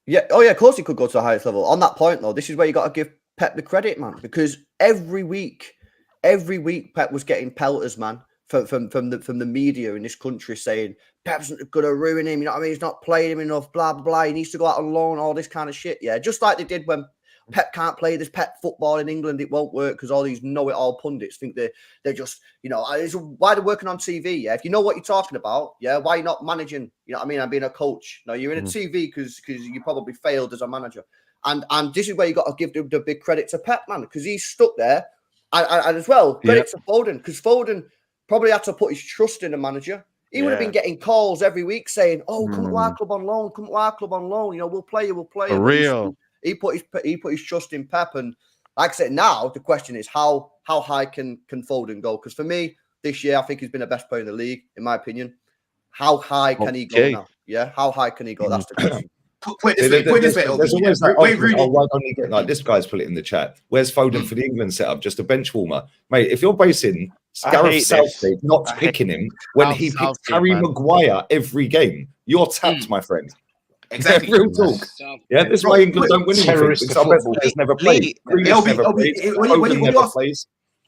Yeah. Oh, yeah. Of course, he could go to the highest level. On that point, though, this is where you got to give Pep the credit, man, because every week Pep was getting pelters, man, from the media in this country saying Pep's going to ruin him. You know what I mean? He's not playing him enough. Blah blah blah. He needs to go out on loan. All this kind of shit. Yeah, just like they did when Pep can't play this Pep football in England. It won't work because all these know-it-all pundits think they're just, you know, it's why they're working on TV. Yeah, if you know what you're talking about, yeah, why you're not managing? You know what I mean? I'm being a coach. No, you're in a TV because you probably failed as a manager. And this is where you got to give the big credit to Pep, man, because he's stuck there. And as well, credit to Foden, because Foden probably had to put his trust in the manager. He would have been getting calls every week saying, "Oh, come to our club on loan. Come to our club on loan. You know, we'll play you. For real." He put his trust in Pep, and like I said, now the question is how high can Foden go? Because for me, this year I think he's been the best player in the league, in my opinion. How high can he go now? Yeah, how high can he go? That's the question. Put this way. There's always that argument, why don't you get, like this guy's put it in the chat? Where's Foden for the England setup? Just a bench warmer, mate. If you're basing Gareth Southgate not picking him when he picks Harry Maguire every game, you're tapped, my friend. Exactly. Real talk. Yeah, this is why England don't win anything. Terrorist Because our best football. players never play.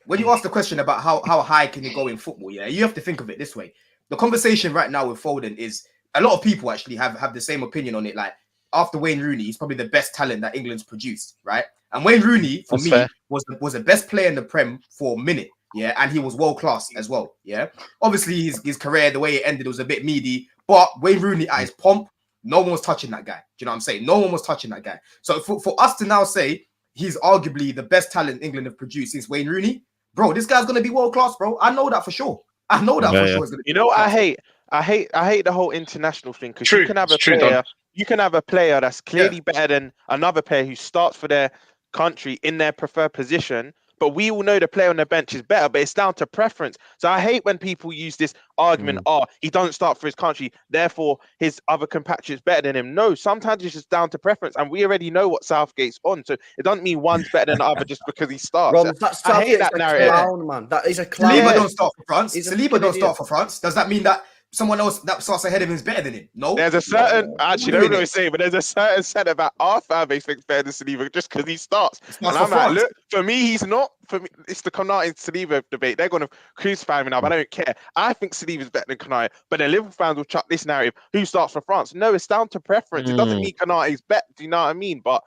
When you ask the question about how high can you go in football, yeah, you have to think of it this way. The conversation right now with Foden is a lot of people actually have the same opinion on it. Like after Wayne Rooney, he's probably the best talent that England's produced, right? And Wayne Rooney, for me, was the best player in the Prem for a minute, yeah, and he was world class as well, yeah. Obviously, his career, the way it ended, was a bit meaty, but Wayne Rooney at his pomp, no one was touching that guy. Do you know what I'm saying? No one was touching that guy. So for us to now say he's arguably the best talent England have produced since Wayne Rooney, bro, this guy's gonna be world class, bro. I know that for sure. I know that for sure. You know what I hate? I hate the whole international thing, because you can have a player. You can have a player that's clearly better than another player who starts for their country in their preferred position, but we all know the player on the bench is better, but it's down to preference. So I hate when people use this argument, he don't start for his country, therefore his other compatriots better than him. No, sometimes it's just down to preference, and we already know what Southgate's on, so it doesn't mean one's better than the other just because he starts. I hate that narrative. Clown, man. That is a clown. Saliba don't start for France. Saliba don't start for France. Does that mean that someone else that starts ahead of him is better than him? No. There's a certain, actually, I don't know what I'm saying, but there's a certain centre back our fan base thinks better than Saliba just because he starts. And I'm like, look, for me, he's not. For me, it's the Konate Saliba debate. They're going to crucify me now, but I don't care. I think Saliba's better than Konate, but the Liverpool fans will chuck this narrative. Who starts for France? No, it's down to preference. It doesn't mean Konate's better. Do you know what I mean? But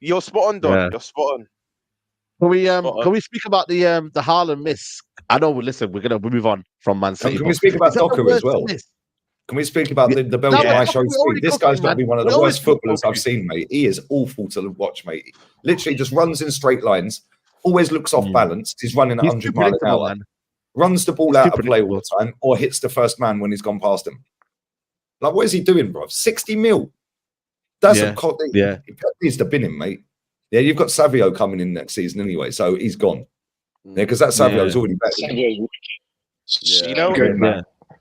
you're spot on, Don. Yeah. You're spot on. Can we speak about the Haaland miss? I know. Listen, we're gonna move on from Man City. Can we speak about Docker as well? Can we speak about the Belgian I showed speed? This guy's got to be one of the worst footballers I've seen, mate. He is awful to watch, mate. Literally just runs in straight lines, always looks off balance. He's running at 100 miles an hour, runs the ball out of play all the time, or hits the first man when he's gone past him. Like, what is he doing, bro? 60 mil. That's that needs to bin him, mate. Yeah, you've got Savio coming in next season anyway, so he's gone. Yeah, because that Savio's already better. You know,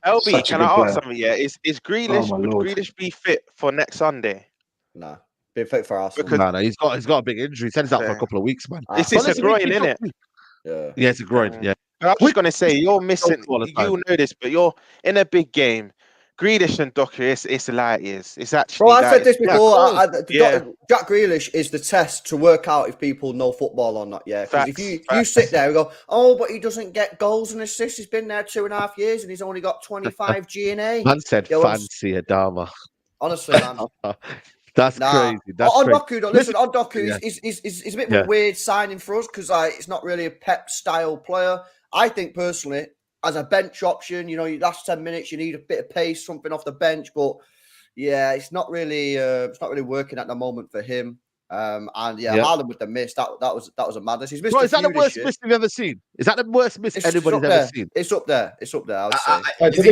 LB, can I ask something? Yeah, is Grealish? Would Grealish be fit for next Sunday? Nah, be fit for us. No, he's got a big injury. He said he's out for a couple of weeks, man. It's a groin, isn't it? Yeah, it's a groin. Yeah. I was gonna say you're missing. You know this, but you're in a big game. Grealish and Docker, it's like it's actually. Bro, I said this before. Jack Grealish is the test to work out if people know football or not. Yeah, because if you sit there and go, oh, but he doesn't get goals and assists. He's been there 2.5 years and he's only got 25 G&A. Man said fancy Adama. Honestly, man. That's crazy. That's on crazy. Doku, listen, on Doku is a bit of a weird signing for us because it's not really a Pep style player. I think personally, as a bench option, last 10 minutes, you need a bit of pace, something off the bench. But yeah, it's not really working at the moment for him. Haaland with the miss, that was a madness. He's missed. Bro, is that the worst miss you've ever seen? Is that the worst miss anybody's ever seen? It's up there. I would say.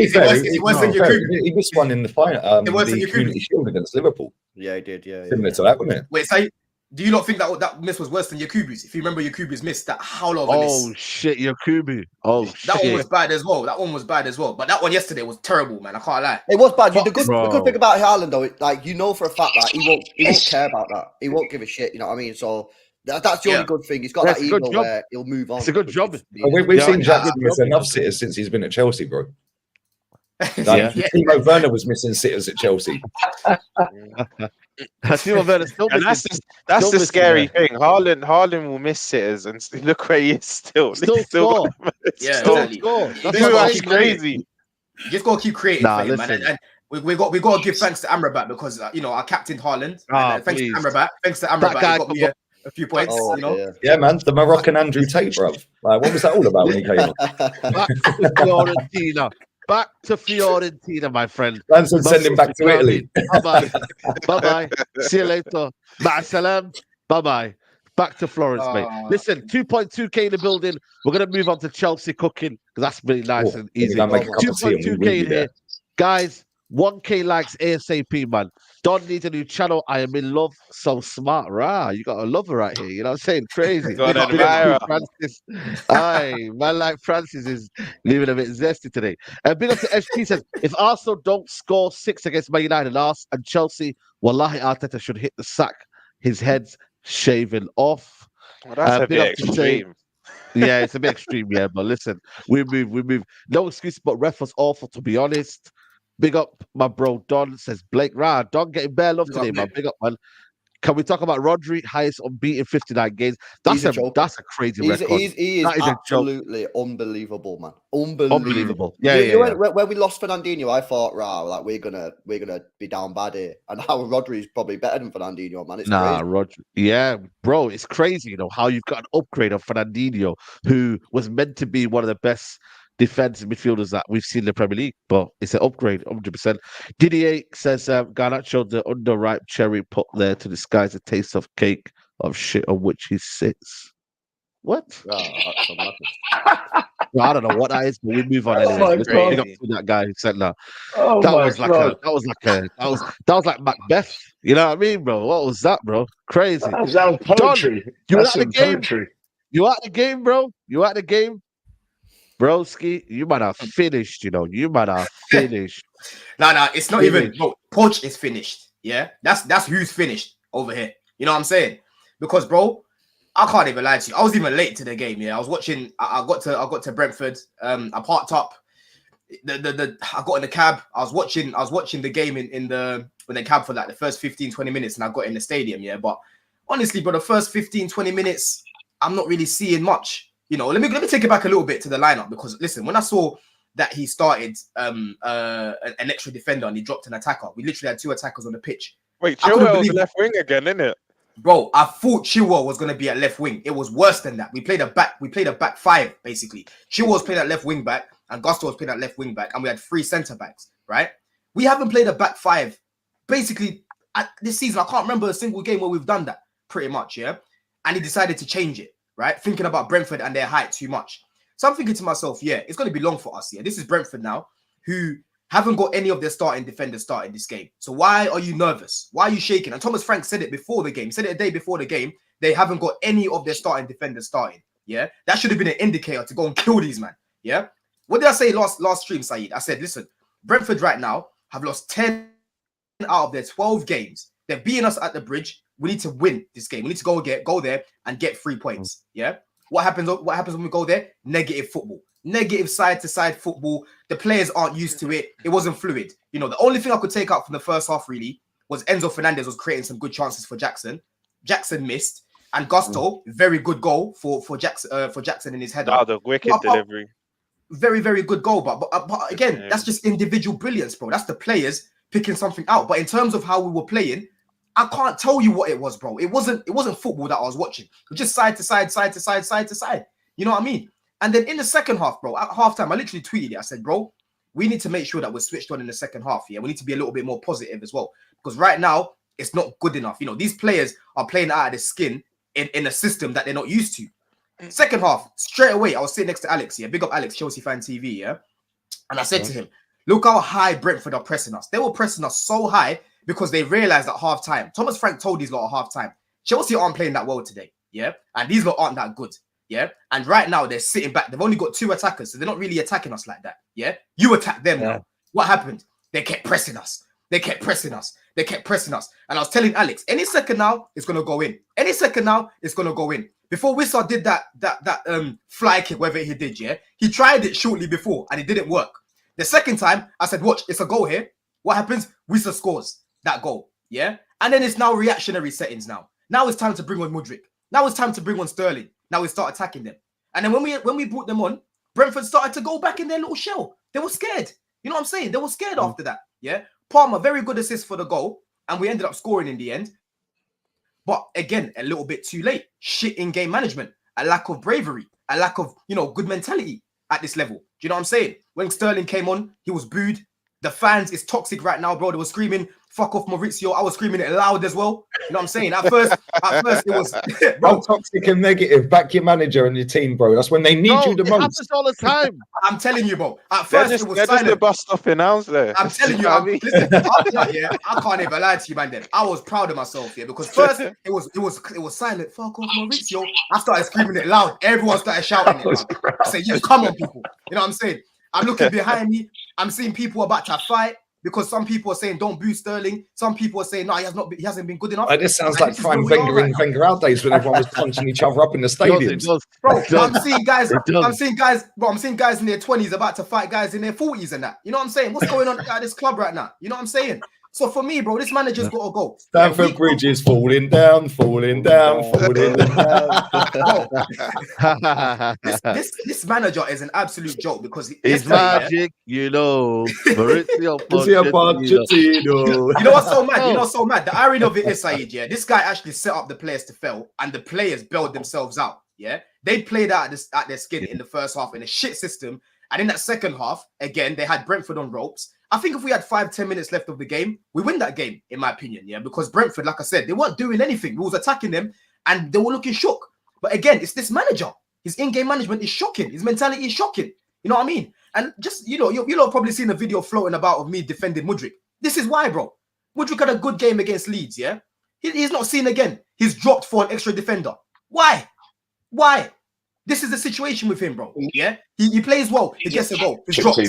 He missed one in the final. The Community Shield against Liverpool. Yeah, he did. Yeah, similar to that, wasn't it? Wait, so do you not think that miss was worse than Yakubu's? If you remember Yakubu's miss, that howler of a miss. Oh shit, Yakubu. Oh shit. That one was bad as well. But that one yesterday was terrible, man. I can't lie. It was bad. The good thing about Haaland though, for a fact that he won't care about that. He won't give a shit. You know what I mean? So that's the only good thing. He's got that ego where he'll move on. It's a good job. We've seen Jackson miss enough sitters since he's been at Chelsea, bro. Timo Werner was missing sitters at Chelsea. Timo Werner still missing. That's the scary thing. Haaland will miss sitters, and look where he is still. Still score. That's crazy. You just gotta keep creating, man. And we got to give thanks to Amrabat because our captain Haaland. Thanks to Amrabat. He got me a few points. Yeah, man. The Moroccan Andrew Tate, bro. Like, what was that all about when he came on? Back to Fiorentina, my friend. Ransom send him back to Italy. Bye-bye. Bye-bye. See you later. Ma'asalam. Bye-bye. Back to Florence, mate. Listen, 2.2k in the building. We're going to move on to Chelsea cooking because that's really nice and easy. 2.2k in here. Guys, 1k likes ASAP, man. Don needs a new channel. I am in love. So smart. Rah, you got a lover right here. You know what I'm saying? Crazy. Francis. Aye, man like Francis is leaving a bit zesty today. Big up to HT says, if Arsenal don't score 6 against Man United and Chelsea, wallahi Arteta should hit the sack. His head's shaven off. Well, that's a bit extreme. Yeah, it's a bit extreme, but listen, we move. No excuse, but ref was awful, to be honest. Big up my bro Don, says Blake. Don getting bare love Big up, today, man. Blake. Big up, man. Can we talk about Rodri, highest unbeaten 59 games? That's a crazy record. He is that is absolutely unbelievable, man. Unbelievable. Yeah. When we lost Fernandinho, I thought, like we're gonna be down bad here. And now Rodri's probably better than Fernandinho, man. It's crazy. Rodri. Yeah, bro, it's crazy, how you've got an upgrade of Fernandinho, who was meant to be one of the best defensive midfielders that we've seen in the Premier League, but it's an upgrade, 100%. Didier says Garnacho the underripe cherry put there to disguise the taste of cake of shit on which he sits. What? I don't know what that is, but we move on anyway. Let's big up to that guy who said that. That was like Macbeth. You know what I mean, bro? What was that, bro? Crazy. That was poetry. John, you at the game? You at the game, bro? You at the game? Broski, you might have finished, You might have finished. No, it's not even. Bro, Poch is finished. Yeah, that's who's finished over here. You know what I'm saying? Because, bro, I can't even lie to you. I was even late to the game. Yeah, I was watching. I got to Brentford. I parked up. I got in the cab. I was watching the game in the cab for like the first 15-20 minutes, and I got in the stadium. Yeah, but honestly, bro, the first 15-20 minutes, I'm not really seeing much. Let me take it back a little bit to the lineup, because listen, when I saw that he started an extra defender and he dropped an attacker, we literally had two attackers on the pitch. Wait, Chilwell's left wing again, isn't it? Bro, I thought Chilwell was going to be at left wing. It was worse than that. We played a back five, basically. Chilwell was playing at left wing back and Gusto was playing at left wing back, and we had three centre backs, right? We haven't played a back five basically this season. I can't remember a single game where we've done that, pretty much, yeah? And he decided to change it, right? Thinking about Brentford and their height too much. So I'm thinking to myself, yeah, it's going to be long for us, yeah? This is Brentford now, who haven't got any of their starting defenders starting this game. So why are you nervous? Why are you shaking? And Thomas Frank said it before the game. He said it a day before the game. They haven't got any of their starting defenders starting. Yeah, that should have been an indicator to go and kill these, man. Yeah. What did I say last stream, Saeed? I said, listen, Brentford right now have lost 10 out of their 12 games. They're beating us at the Bridge. We need to win this game. We need to go there and get 3 points. Yeah. What happens when we go there? Negative football. Negative side-to-side football. The players aren't used to it. It wasn't fluid. The only thing I could take out from the first half really was Enzo Fernandez was creating some good chances for Jackson. Jackson missed, and Gusto, very good goal for Jackson in his header. Oh, the wicked delivery. Very, very good goal. But again, that's just individual brilliance, bro. That's the players picking something out. But in terms of how we were playing, I can't tell you what it was, bro. It wasn't football that I was watching. It was just side to side, side to side, side to side. You know what I mean? And then in the second half, bro, at halftime, I literally tweeted it. I said, bro, we need to make sure that we're switched on in the second half. Yeah, we need to be a little bit more positive as well. Because right now, it's not good enough. These players are playing out of their skin in a system that they're not used to. Second half, straight away, I was sitting next to Alex. Yeah, big up Alex, Chelsea Fan TV. Yeah. And I said to him, look how high Brentford are pressing us. They were pressing us so high because they realized at halftime. Thomas Frank told these lot at halftime, Chelsea aren't playing that well today. Yeah. And these lot aren't that good. Yeah, and right now they're sitting back. They've only got 2 attackers, so they're not really attacking us like that. Yeah, you attack them now. What happened? They kept pressing us. They kept pressing us. They kept pressing us. And I was telling Alex, any second now, it's gonna go in. Any second now, it's gonna go in. Before Wissa did that fly kick, whatever he did, yeah, he tried it shortly before and it didn't work. The second time, I said, watch, it's a goal here. What happens? Wissa scores that goal. Yeah, and then it's now reactionary settings. Now it's time to bring on MUDRYK. Now it's time to bring on Sterling. Now we start attacking them. And then when we brought them on, Brentford started to go back in their little shell. They were scared. You know what I'm saying? They were scared after that. Yeah. Palmer, very good assist for the goal. And we ended up scoring in the end. But again, a little bit too late. Shit in game management. A lack of bravery. A lack of, good mentality at this level. Do you know what I'm saying? When Sterling came on, he was booed. The fans is toxic right now, bro. They were screaming, fuck off Maurizio. I was screaming it loud as well. You know what I'm saying? At first it was bro, toxic and negative. Back your manager and your team, bro. That's when they need you the most. It happens all the time. I'm telling you, bro. At first it was silent. The bus stopping now there. I'm telling you, listen, after that, yeah, I can't even lie to you, man. Then I was proud of myself, yeah, because first it was silent. Fuck off Maurizio. I started screaming it loud. Everyone started shouting it. I said, yeah, come on, people. You know what I'm saying? I'm looking behind me. I'm seeing people about to fight because some people are saying don't boo Sterling. Some people are saying no, he hasn't been good enough. This sounds like prime Wenger in Wenger out days when everyone was punching each other up in the stadiums. Bro, I'm seeing guys in their 20s about to fight guys in their 40s and that. You know what I'm saying? What's going on at this club right now? You know what I'm saying? So for me, bro, this manager's got to go. Stamford Bridge is falling down, falling down, falling down. This manager is an absolute joke because it's magic, you know. Maurizio Pochettino. You know what's so mad? You know what's so mad? The irony of it is, Saeed, yeah, this guy actually set up the players to fail, and the players bailed themselves out. Yeah, they played out at their skin in the first half in a shit system, and in that second half, again, they had Brentford on ropes. I think if we had 5-10 minutes left of the game, we win that game, in my opinion, yeah, because Brentford, like I said, they weren't doing anything. We was attacking them, and they were looking shook. But again, it's this manager. His in-game management is shocking. His mentality is shocking. You know what I mean? And just, you know, you'll have probably seen a video floating about of me defending MUDRYK. This is why, bro. MUDRYK had a good game against Leeds, yeah? He's not seen again. He's dropped for an extra defender. Why? Why? This is the situation with him, bro. Yeah? He plays well. He gets a goal. He's dropped.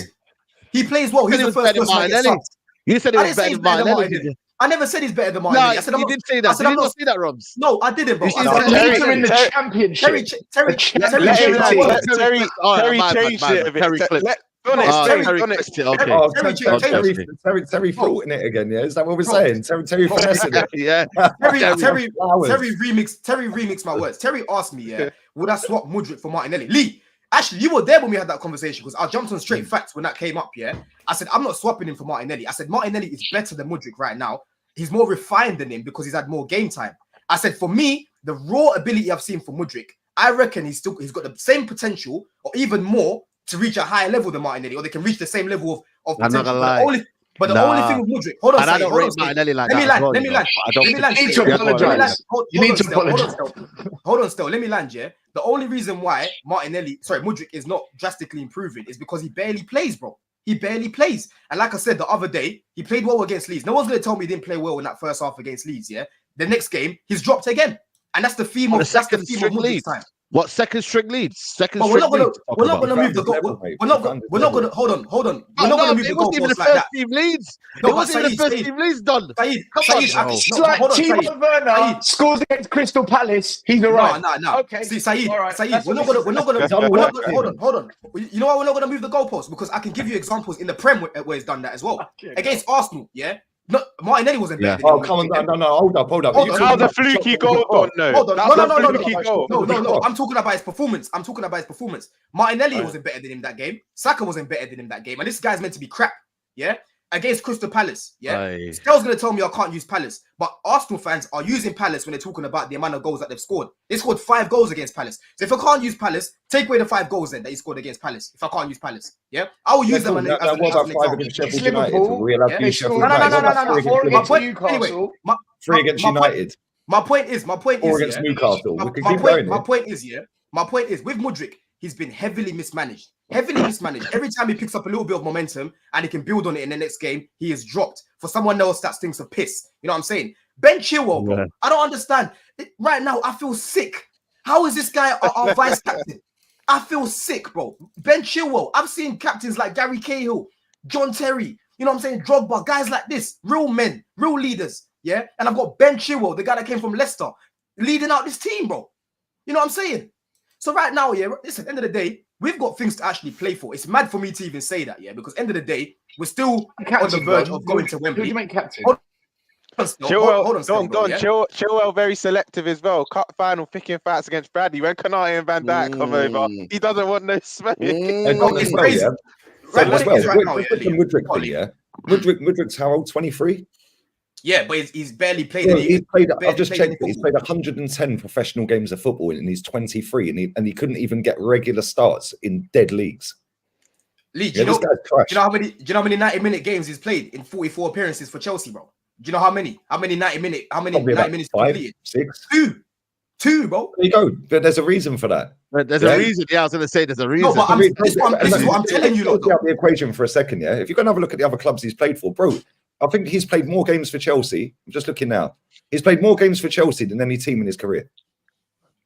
He plays well. He's the first person I get subbed. You said he was better than Martinelli. I never said he's better than Martinelli. No, I said you didn't say that. Did you not see that, Robs? No, I didn't, bro. Terry in the championship. Terry changed it a bit. Terry faulting it again, yeah? Is that what we're saying? Terry finessing it. Yeah. Terry remixed my words. Terry asked me, yeah, would I swap MUDRYK for Martinelli? Lee, actually, you were there when we had that conversation because I jumped on straight facts when that came up, yeah? I said, I'm not swapping him for Martinelli. I said, Martinelli is better than MUDRYK right now. He's more refined than him because he's had more game time. I said, for me, the raw ability I've seen from MUDRYK, I reckon he's got the same potential or even more to reach a higher level than Martinelli, or they can reach the same level of potential. I'm not gonna lie. But the only thing with MUDRYK, hold on, I don't rate Martinelli like that. Let me land. You need to apologize. You need to apologize. Hold on, still. Let me land, yeah? The only reason why MUDRYK is not drastically improving is because he barely plays, bro. He barely plays. And like I said the other day, he played well against Leeds. No one's going to tell me he didn't play well in that first half against Leeds, yeah? The next game, he's dropped again. And that's the theme of MUDRYK's time. What second string leads? We're not gonna move the goal. We're not gonna hold on. We're not gonna move the goalposts like that. Team leads. It wasn't even the first team leads done. It's like Timo Werner scores against Crystal Palace. He's alright. No. Okay. See, Saeed, we're not gonna hold on. You know why we're not gonna move the goalposts? Because I can give you examples in the Prem where he's done that as well. Against Arsenal, yeah. No, Martinelli wasn't better. Oh, come on, no, hold up. How the fluky goal done? No. I'm talking about his performance. Martinelli wasn't better than him that game. Saka wasn't better than him that game. And this guy's meant to be crap. Yeah. Against Crystal Palace, yeah. Stel's gonna tell me I can't use Palace, but Arsenal fans are using Palace when they're talking about the amount of goals that they've scored. They scored 5 goals against Palace. So if I can't use Palace, take away the 5 goals then that he scored against Palace. If I can't use Palace, yeah, I will use them as an example. No. 3 against United. My point is, 4 against Newcastle. My point is with MUDRYK, he's been heavily mismanaged. Every time he picks up a little bit of momentum and he can build on it in the next game, he is dropped for someone else that stinks of piss. You know what I'm saying? Ben Chilwell, bro. I don't understand. Right now, I feel sick. How is this guy our vice captain? I feel sick, bro. Ben Chilwell. I've seen captains like Gary Cahill, John Terry, you know what I'm saying? Drogba, guys like this, real men, real leaders. Yeah. And I've got Ben Chilwell, the guy that came from Leicester, leading out this team, bro. You know what I'm saying? So right now, yeah, listen, at the end of the day, we've got things to actually play for. It's mad for me to even say that, yeah, because end of the day, we're still on the verge of going to Wembley. Who do you make captain? Chilwell very selective as well. Cup final picking fights against Bradley. When Konate and Van Dijk come over, he doesn't want no smoke. It's crazy. MUDRYK's how old? 23? Yeah, but he's barely played. I've just checked it. He's played 110 professional games of football, and he's 23, and he couldn't even get regular starts in dead leagues. Lee, do you know how many 90-minute games he's played in 44 appearances for Chelsea, bro? Do you know how many 90 minutes? 5, 6, 2, bro. There you go. But there's a reason for that. There's a reason. Yeah, I was going to say there's a reason. No, but this is what I'm telling you. Look out the equation for a second. Yeah, if you're going to have a look at the other clubs he's played for, bro. I think he's played more games for Chelsea. I'm just looking now. He's played more games for Chelsea than any team in his career.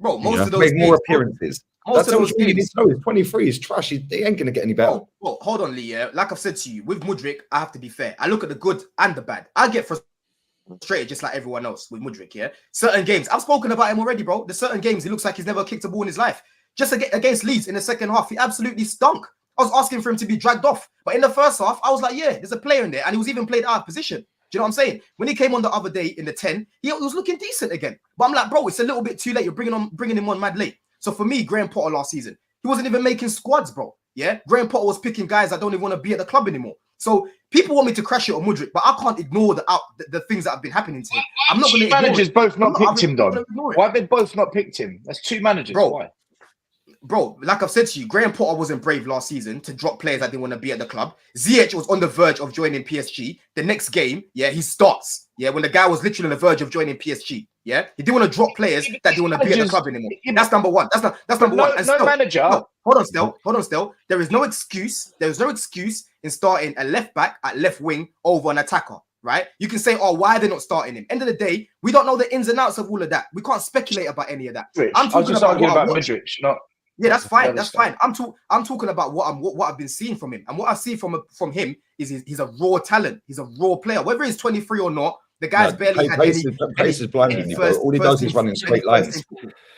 Bro, most of those made more games, appearances. Most of those games. games. He's 23. He's trash. He ain't gonna get any better. Well, hold on, Lee. Yeah? Like I've said to you, with MUDRYK, I have to be fair. I look at the good and the bad. I get frustrated just like everyone else with MUDRYK. Yeah, certain games I've spoken about him already, bro. There's certain games he looks like he's never kicked a ball in his life. Just against Leeds in the second half, he absolutely stunk. I was asking for him to be dragged off, but in the first half, I was like, yeah, there's a player in there, and he was even played out of position. Do you know what I'm saying? When he came on the other day in the 10, he was looking decent again. But I'm like, bro, it's a little bit too late. You're bringing him on mad late. So for me, Graham Potter last season, he wasn't even making squads, bro. Yeah, Graham Potter was picking guys that don't even want to be at the club anymore. So people want me to crash it on MUDRYK, but I can't ignore the things that have been happening to him. I'm not going to. Managers both not picked him, Don. Why have they both not picked him? That's two managers. Bro, why? Bro, like I've said to you, Graham Potter wasn't brave last season to drop players that didn't want to be at the club. Ziyech was on the verge of joining PSG. The next game, yeah, he starts. Yeah, when the guy was literally on the verge of joining PSG. Yeah, he didn't want to drop players that didn't want to be at the club anymore. That's number one. That's number one. And no manager. No, hold on, Stel. There is no excuse. There is no excuse in starting a left back at left wing over an attacker. Right? You can say, oh, why are they not starting him? End of the day, we don't know the ins and outs of all of that. We can't speculate about any of that. I'm talking about MUDRYK, not. Yeah, that's fine. That's fine. I'm talking about what I've been seeing from him, and what I see from him is he's a raw talent. He's a raw player. Whether he's 23 or not, the guy's barely had pace is blinding you. All he does is run in straight lines.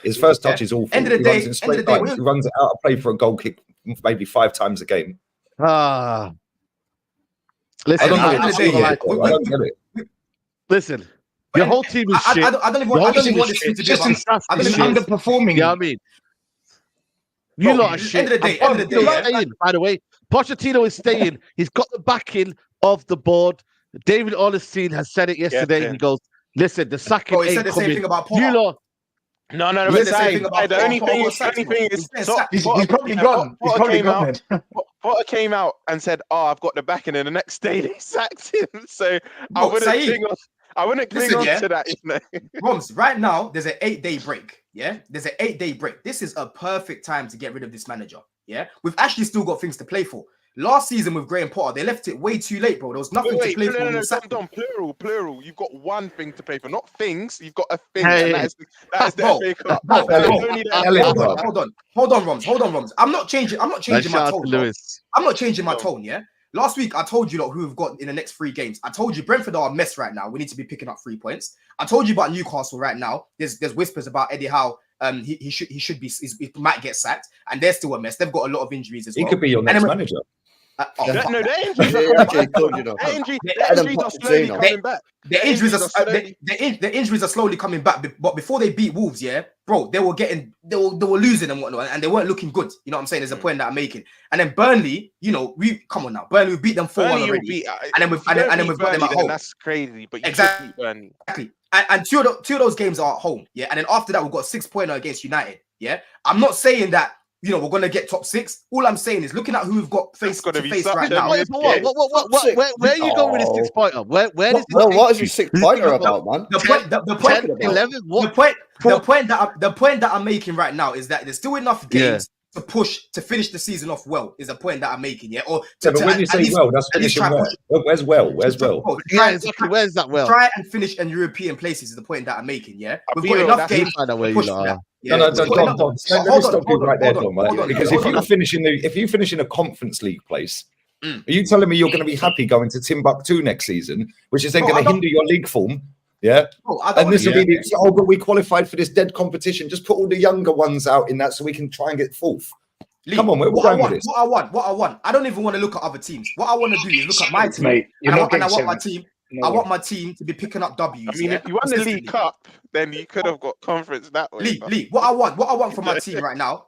His first touch is awful. End of the day, runs in straight lines. He runs it out of play for a goal kick maybe 5 times a game. Listen, I don't get it. Listen, your whole team is shit. I don't even want this team to be underperforming. You know what I mean? You lot are shit. End of the day, by the way, Pochettino is staying. He's got the backing of the board. David Ornstein has said it yesterday. He goes, listen, the sacking ain't said the coming. same thing about Poch. You lot. No. The only thing is, he's probably gone. He's probably gone. Potter came out and said, "Oh, I've got the backing," and the next day they sacked him. So I wouldn't cling on to that. You know? Roms, right now there's an 8-day break. Yeah, there's an 8-day break. This is a perfect time to get rid of this manager. Yeah, we've actually still got things to play for. Last season with Graham Potter, they left it way too late, bro. There was nothing to play for. No, plural. You've got one thing to play for, not things. You've got a thing. Hey. And that is the FA Cup. Hold on, Roms. I'm not changing my tone. I'm not changing my tone, yeah? Last week, I told you lot who we've got in the next 3 games. I told you Brentford are a mess right now. We need to be picking up 3 points. I told you about Newcastle right now. There's whispers about Eddie Howe. He might get sacked, and they're still a mess. They've got a lot of injuries as well. He could be your next manager. Their injuries are slowly coming back. The injuries are slowly coming back. But before they beat Wolves, yeah, bro, they were losing and whatnot, and they weren't looking good. You know what I'm saying? There's a point that I'm making. And then Burnley, you know, Burnley, we beat them 4-1 already, and then we've got them at home. That's crazy, but exactly. And two of those games are at home, yeah. And then after that, we've got 6-pointer against United, yeah. I'm not saying that, you know, we're gonna get top 6. All I'm saying is looking at who we've got face to face right now. Where are you going with this 6-pointer? Where does what is your 6-pointer about, man? The point that I'm making right now is that there's still enough games to push to finish the season off well. Is the point that I'm making, yeah? Or but when you say well, that's finishing well. Where's well? Where's well? Yeah, exactly. Where's that well? Try and finish in European places is the point that I'm making, yeah? We've got enough games to push for that. Yeah, no, Don. Let me stop you right there, Don. Because if you finish in a Conference League place, are you telling me you're going to be happy going to Timbuktu next season, which is then going to hinder your league form? Yeah, and this will be but we qualified for this dead competition. Just put all the younger ones out in that so we can try and get 4th. Come on, we're going with this. What I want. I don't even want to look at other teams. What I want to do is look at my team, mate. I want my team. I want my team to be picking up W's. I mean, if you won the League Cup, then you could have got conference that way. Lee, what I want from my team right now,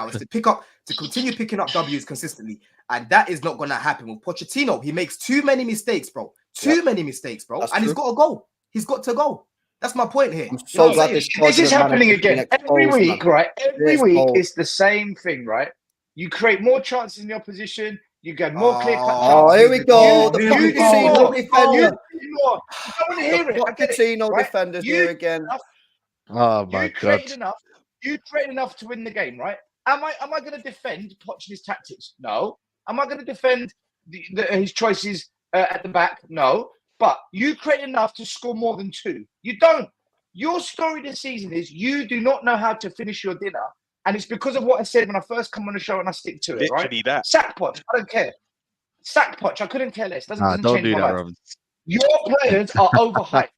is to continue picking up W's consistently, and that is not going to happen with Pochettino. He makes too many mistakes, bro. Many mistakes, bro. That's and true. He's got to go. He's got to go. That's my point here. I'm so glad this is happening again every week, right? Every week it's the same thing, right? You create more chances in the opposition. You get more clear cut. Oh, here we go. The Pochettino defender. I want to hear it. Pochettino defenders here again. Oh my God! You trained enough to win the game, right? Am I going to defend Poch's tactics? No. Am I going to defend his choices at the back? No. But you create enough to score more than 2. You don't. Your story this season is you do not know how to finish your dinner. And it's because of what I said when I first come on the show and I stick to it, Literally right? that. Sack Poch, I don't care. Sack Poch, I couldn't care less. Doesn't don't change do my that, life. Robin. Your players are overhyped.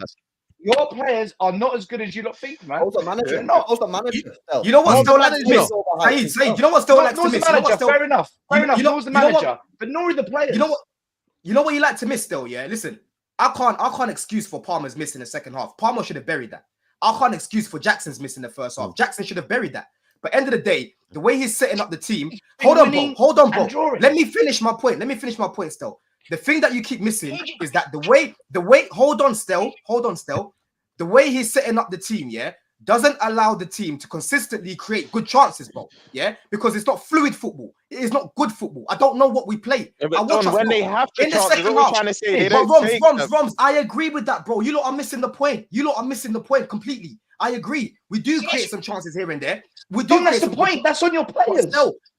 Your players are not as good as you lot think, man. How's the manager? They're not. How's the manager? You know what Still likes to miss? Overhyped. Saeed, you know what Still likes to Nor's the miss? You know what manager. Still, Fair enough. Fair enough. Nor's the you know what- manager. But nor are the players. You know what you like to miss still, yeah? Listen, I can't excuse for Palmer's missing the second half. Palmer should have buried that. I can't excuse for Jackson's missing the first half. Jackson should have buried that. But end of the day, the way he's setting up the team. Hold on, bro. Let me finish my point still. The thing that you keep missing is that the way hold on, Stel. The way he's setting up the team, yeah, doesn't allow the team to consistently create good chances, bro. Yeah, because it's not fluid football. It is not good football. I don't know what we play. Yeah, but Don, when they have the chances, what we're trying to say, they don't take them. Roms, I agree with that, bro. You lot are missing the point. Completely. I agree. We do create some chances here and there. We do. That's the point. That's on your players.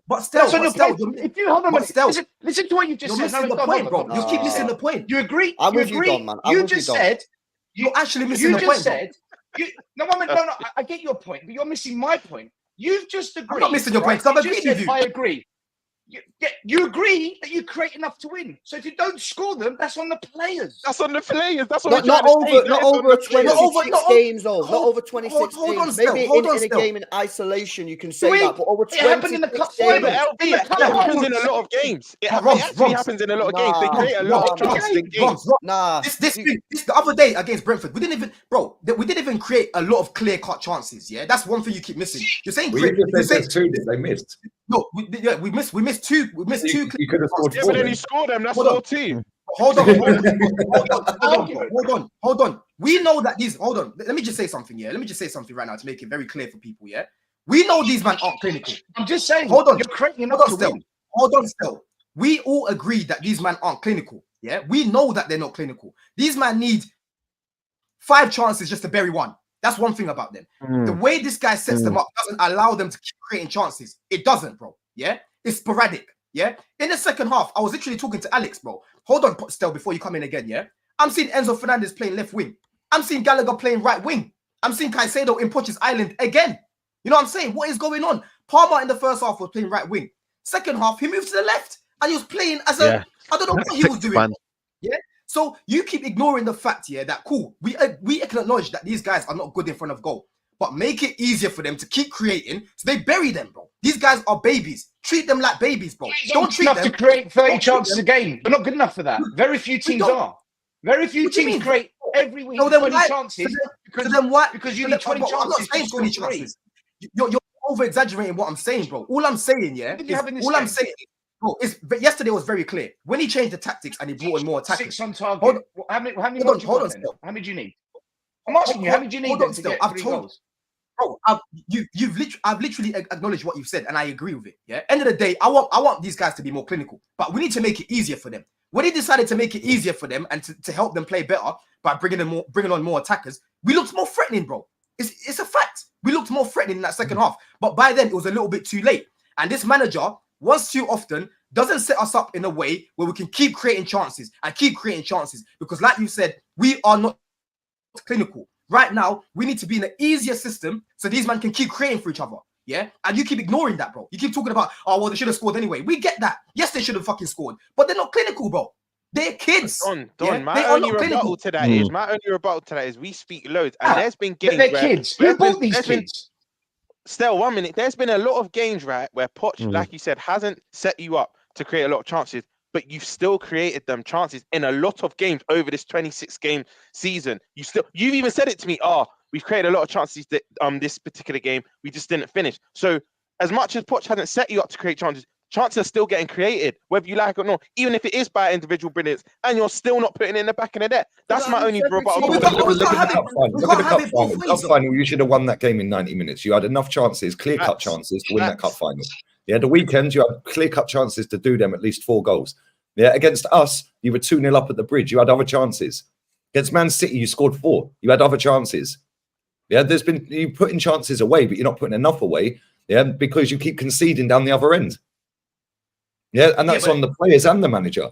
But still, if you hold on, listen to what you just said. Missing the point, bro. You keep missing the point. You agree? I'm with you, Don, man. You just said you're actually missing the point. No, I get your point, but you're missing my point. You've just agreed. I'm not missing your point. I've agreed with you. I agree. You agree that you create enough to win. So if you don't score them, that's on the players. That's on the players. That's what not over 26 games, though. Not over 26 games. Maybe in a game in isolation, you can say that. But over 26 games. It happens in the cup final. It happens in a lot of games. It actually happens in a lot of games. They create a lot of chances in games. This the other day against Brentford, we didn't even create a lot of clear-cut chances. Yeah, that's one thing you keep missing. You're saying two that they missed. No, we missed two. We missed two. You could have scored Yeah, four. but then you score them. That's your team. Hold on. We know that these. Hold on. Let me just say something. Yeah. Let me just say something right now to make it very clear for people. Yeah. We know these men aren't clinical. I'm just saying. Hold on. You're creating Hold on, still. We all agree that these men aren't clinical. Yeah. We know that they're not clinical. These men need 5 chances just to bury one. That's one thing about them. The way this guy sets them up doesn't allow them to keep creating chances. It doesn't, bro. Yeah. It's sporadic. Yeah. In the second half, I was literally talking to Alex, bro. Hold on, Stel, before you come in again. Yeah. I'm seeing Enzo Fernandez playing left wing. I'm seeing Gallagher playing right wing. I'm seeing Caicedo in Poch's Island again. You know what I'm saying? What is going on? Palmer in the first half was playing right wing. Second half, he moved to the left and he was playing as I don't know what he was doing. Yeah. So you keep ignoring the fact, that cool. We can acknowledge that these guys are not good in front of goal, but make it easier for them to keep creating, so they bury them, bro. These guys are babies. Treat them like babies, bro. Don't treat them to create 30 chances a game. We're not good enough for that. Very few teams are. Very few teams create every week 20 chances. Because you need 20 chances. I'm not saying 20 chances. You're over exaggerating what I'm saying, bro. All I'm saying, Bro, yesterday was very clear. When he changed the tactics and he brought in more attackers. 6 on target. How many hold on, how many do you need? I'm asking you, how many do you need to get 3 goals? Bro, I've literally acknowledged what you've said, and I agree with it. Yeah. End of the day, I want these guys to be more clinical, but we need to make it easier for them. When he decided to make it easier for them and to help them play better by bringing on more attackers, we looked more threatening, bro. It's a fact. We looked more threatening in that second half, but by then it was a little bit too late. And this manager, once too often, doesn't set us up in a way where we can keep creating chances because, like you said, we are not clinical. Right now, we need to be in an easier system so these men can keep creating for each other. Yeah. And you keep ignoring that, bro. You keep talking about, oh, well, they should have scored anyway. We get that. Yes, they should have fucking scored, but they're not clinical, bro. They're kids. My only rebuttal to that is we speak loads, and there's been games where kids. Who bought these kids? Still, 1 minute. There's been a lot of games, right, where Poch, like you said, hasn't set you up to create a lot of chances, but you've still created them chances in a lot of games over this 26-game season. You've even said it to me. We've created a lot of chances that this particular game we just didn't finish. So as much as Poch hasn't set you up to create chances are still getting created, whether you like it or not, even if it is by individual brilliance, and you're still not putting it in the back of the net. That's my only rebuttal. Look at the cup final. The cup final, you should have won that game in 90 minutes. You had enough chances, clear-cut chances to win that cup final. Yeah, the weekend, you had clear-cut chances to do them at least 4 goals. Yeah, against us, you were 2-0 up at the Bridge. You had other chances. Against Man City, you scored 4. You had other chances. Yeah, you putting chances away, but you're not putting enough away. Yeah, because you keep conceding down the other end. Yeah, and that's on the players and the manager.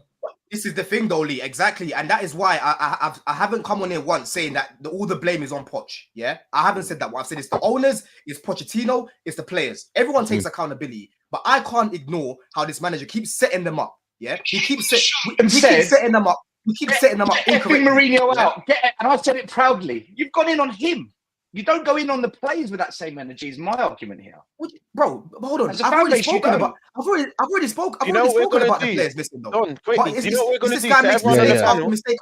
This is the thing, though, Lee. Exactly, and that is why I haven't come on here once saying that all the blame is on Poch. Yeah, I haven't said that. What I've said is the owners, it's Pochettino, it's the players. Everyone takes accountability, but I can't ignore how this manager keeps setting them up. Yeah, he keeps setting them up. We keep setting them up. Get Mourinho out. And I said it proudly. You've gone in on him. You don't go in on the players with that same energy. Is my argument here, bro. Hold on. I've already spoken about the players missing though. Do you know what we're going to do? Mistake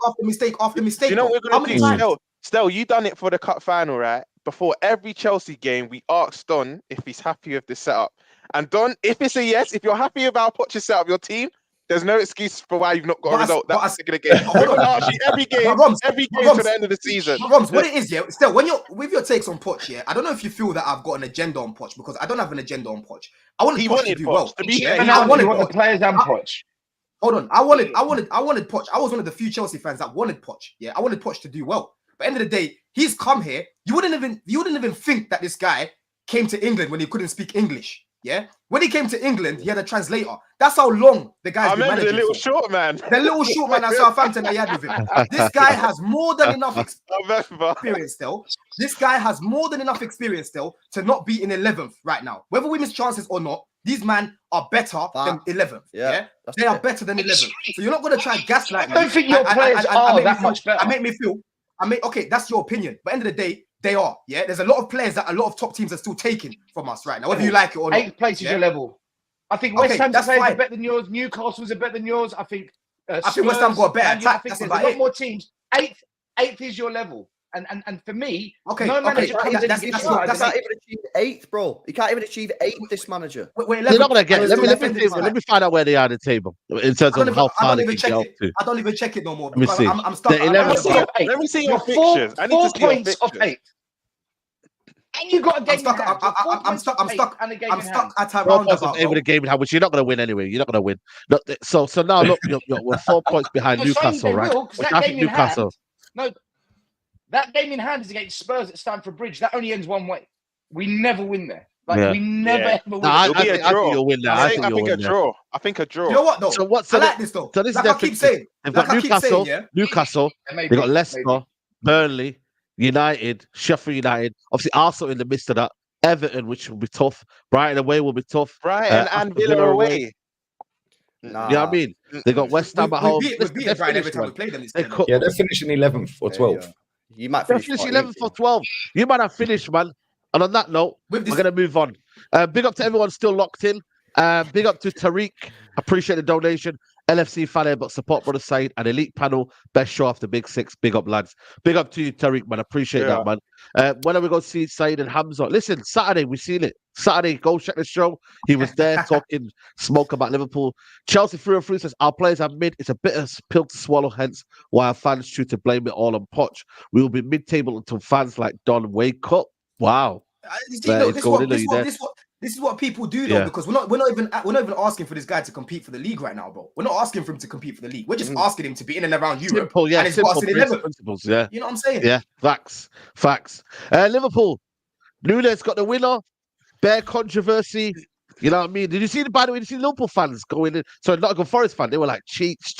after mistake. Do you know what we're going to do? Stel, you done it for the cup final, right? Before every Chelsea game, we asked Don if he's happy with the setup. And Don, if it's a yes, if you're happy about Poch's setup, your team, there's no excuse for why you've not got a result. That's the game. Every game to the end of the season. Roms, what it is, yeah. Still, when you're with your takes on Poch, yeah, I don't know if you feel that I've got an agenda on Poch because I don't have an agenda on Poch. I wanted Poch to do well. I wanted the players and Poch. Hold on, I wanted Poch. I was one of the few Chelsea fans that wanted Poch. Yeah, I wanted Poch to do well. But at the end of the day, he's come here. You wouldn't even think that this guy came to England when he couldn't speak English. Yeah, when he came to England, he had a translator. That's how long the guy's been managing. The little short man at Southampton that he had with him. This guy has more than enough experience still. This guy has more than enough experience still to not be in 11th right now. Whether we miss chances or not, these men are better than 11th. Yeah, they are better than 11th. So you're not going to try gaslight me. I don't think your players are that much better. Okay, that's your opinion. But at the end of the day, they are, yeah. There's a lot of players that a lot of top teams are still taking from us right now, whether you like it or not. 8th place is your level. I think West Ham's players are better than yours. Newcastle's are better than yours. I think West Ham got a better attack. There's a lot more teams. 8th is your level. And for me, no manager comes in. That's not even achieve 8th, bro. You can't even achieve 8th. This manager. They're not gonna get. Let me find out where they are in the table in terms of how far they can get to. I don't even check it no more. Let me see. I'm stuck. Let me see your fixtures. I need to see your points of 8th. And you got a game. I'm stuck at a roundabout. With a game in hand, which you're not going to win anyway. You're not going to win. Look, so now look, we're 4 points behind Newcastle, right? That game in hand is against Spurs at Stamford Bridge. That only ends one way. We never win there. We never ever win. I think you'll win there. I think a draw. I think a draw. You know what though? So what's I like this though. So this like is I keep saying. They've got Newcastle. They got Leicester, Burnley, United, Sheffield United. Obviously, Arsenal in the midst of that. Everton, which will be tough. Brighton away will be tough. Brighton and Villa away. You know what I mean? They got West Ham at home. We've beaten Brighton every time we played them. They're finishing 11th or 12th. You might finish 11th or 12th. You might have finished, man. And on that note, we're going to move on. Big up to everyone still locked in. Big up to Tariq. Appreciate the donation. LFC fan, but support brother Said and elite panel. Best show after Big Six. Big up, lads. Big up to you, Tariq, man. Appreciate that, man. When are we going to see Said and Hamza? Listen, Saturday, we've seen it. Saturday, go check the show. He was there talking smoke about Liverpool. Chelsea 303 says, our players are mid. It's a bitter pill to swallow, hence why our fans choose to blame it all on Poch. We will be mid-table until fans like Don wake up. Wow. This is what people do though, because we're not even asking for this guy to compete for the league right now, bro. We're not asking for him to compete for the league. We're just asking him to be in and around Europe. Simple, and it's got us in 11. Principles, yeah. You know what I'm saying? Yeah, facts. Liverpool, Nunes got the winner. Bare controversy. You know what I mean? Did you see by the way? Did you see Liverpool fans going in? So Nottingham Forest fan, they were like cheats.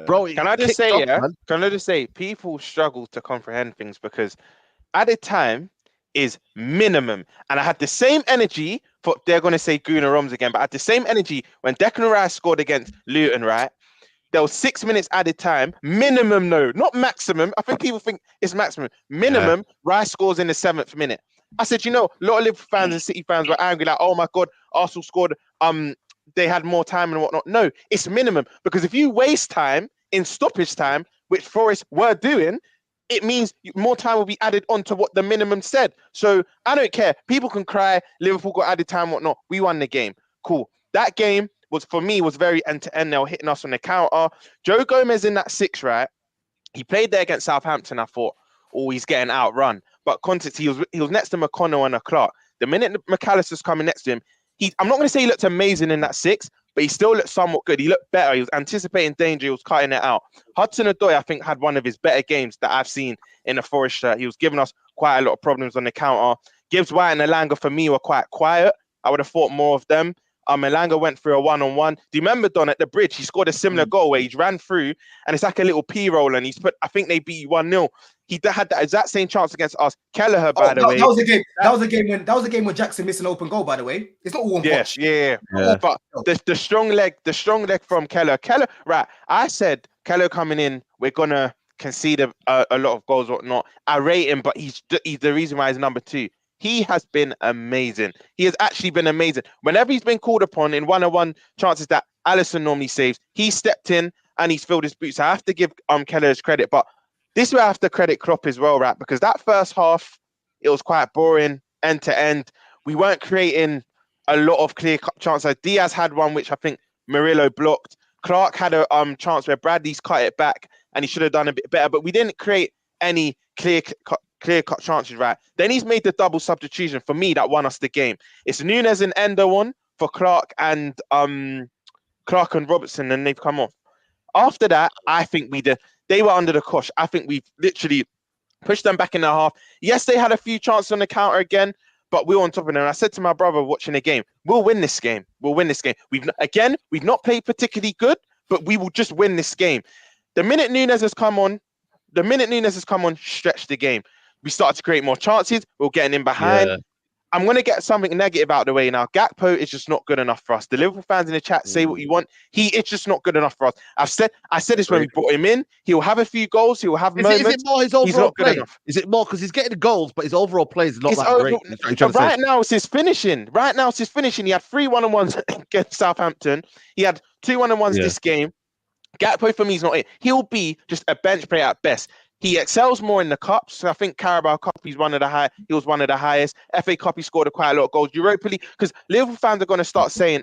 Bro, can I just say, people struggle to comprehend things because added time is minimum. And I had the same energy for, they're going to say Gunnar Roms again, but I had the same energy when Declan Rice scored against Luton, right? There was 6 minutes added time. Minimum, no, not maximum. I think people think it's maximum. Minimum, Rice scores in the 7th minute. I said, a lot of Liverpool fans and City fans were angry, like, oh my God, Arsenal scored, they had more time and whatnot. No, it's minimum, because if you waste time in stoppage time, which Forest were doing, it means more time will be added on to what the minimum said. So I don't care. People can cry, Liverpool got added time, whatnot. We won the game. Cool. That game was, for me, was very end-to-end. They were hitting us on the counter. Joe Gomez in that 6, right? He played there against Southampton. I thought, oh, he's getting outrun. But context, he was next to McConnell and Clark. The minute McAllister's coming next to him, I'm not going to say he looked amazing in that 6, but he still looked somewhat good. He looked better. He was anticipating danger. He was cutting it out. Hudson-Odoi, I think, had one of his better games that I've seen in the Forest shirt. He was giving us quite a lot of problems on the counter. Gibbs White and Elanga, for me, were quite quiet. I would have thought more of them. Elanga went through a one-on-one. Do you remember, Don, at the bridge? He scored a similar goal where he ran through and it's like a little P-roll and I think they beat you 1-0. He had that exact same chance against us. Kelleher, by the way. That was a game. That was a game when Jackson missed an open goal, by the way. It's not all on Poch. Yeah. But the strong leg from Kelleher. Right. I said Kelleher coming in, we're gonna concede a lot of goals or whatnot. I rate him, but he's the reason why he's number 2. He has been amazing. He has actually been amazing. Whenever he's been called upon in one-on-one chances that Alisson normally saves, he stepped in and he's filled his boots. I have to give Kelleher his credit, but this is where I have to credit Klopp as well, right? Because that first half, it was quite boring, end to end. We weren't creating a lot of clear-cut chances. Diaz had one which I think Murillo blocked. Clark had a chance where Bradley's cut it back and he should have done a bit better, but we didn't create any clear-cut chances, right? Then he's made the double substitution for me that won us the game. It's Nunes and Endo on for Clark and Robertson, and they've come off. After that, I think they were under the cosh. I think we've literally pushed them back in the half. Yes, they had a few chances on the counter again, but we were on top of them. And I said to my brother watching the game, we'll win this game. We've not played particularly good, but we will just win this game. The minute Nunes has come on, stretched the game. We started to create more chances. We're getting in behind. Yeah. I'm going to get something negative out of the way now. Gakpo is just not good enough for us. The Liverpool fans in the chat say what you want. It's just not good enough for us. I said this when we brought him in. He'll have a few goals. He'll have moments. Is it more his overall play? Is it more because he's getting the goals, but his overall play is not great? Right now, it's his finishing. He had 3 1-on-ones against Southampton. He had 2 1-on-ones this game. Gakpo for me is not it. He'll be just a bench player at best. He excels more in the cups. So I think Carabao Cup, he was one of the highest. FA Cup, he scored quite a lot of goals. Europa League, because Liverpool fans are going to start saying,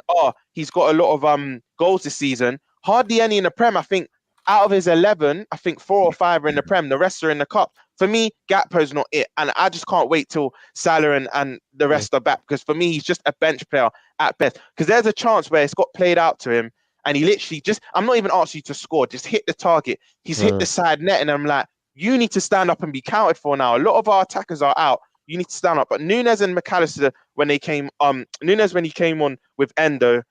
he's got a lot of goals this season. Hardly any in the Prem. I think out of his 11, I think 4 or 5 are in the Prem. The rest are in the Cup. For me, Gakpo's not it. And I just can't wait till Salah and the rest are back. Because for me, he's just a bench player at best. Because there's a chance where it's got played out to him. And he literally I'm not even asking you to score. Just hit the target. He's hit the side net. And I'm like, you need to stand up and be counted for now. A lot of our attackers are out. You need to stand up. But Nunes and McAllister, when he came on with Endo,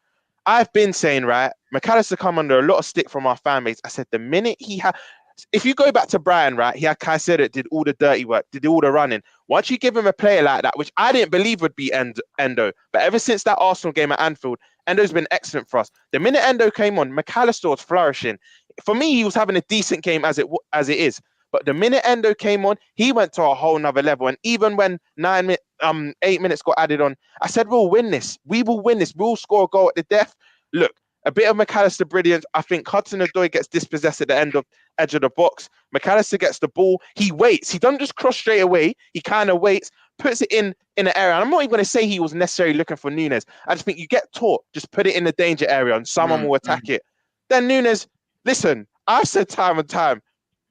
I've been saying, right, McAllister come under a lot of stick from our fan base. I said the minute if you go back to Brian, right, he had Caicedo, did all the dirty work, did all the running. Once you give him a player like that, which I didn't believe would be Endo, but ever since that Arsenal game at Anfield, Endo's been excellent for us. The minute Endo came on, McAllister was flourishing. For me, he was having a decent game as it is. But the minute Endo came on, he went to a whole nother level. And even when 8 minutes got added on, I said, we'll win this. We will win this. We'll score a goal at the death. Look, a bit of McAllister brilliance. I think Hudson-Odoi gets dispossessed at the edge of the box. McAllister gets the ball. He waits. He doesn't just cross straight away. He kind of waits, puts it in an area. And I'm not even going to say he was necessarily looking for Nunes. I just think you get taught, just put it in the danger area and someone will attack it. Then Nunes, listen, I've said time and time,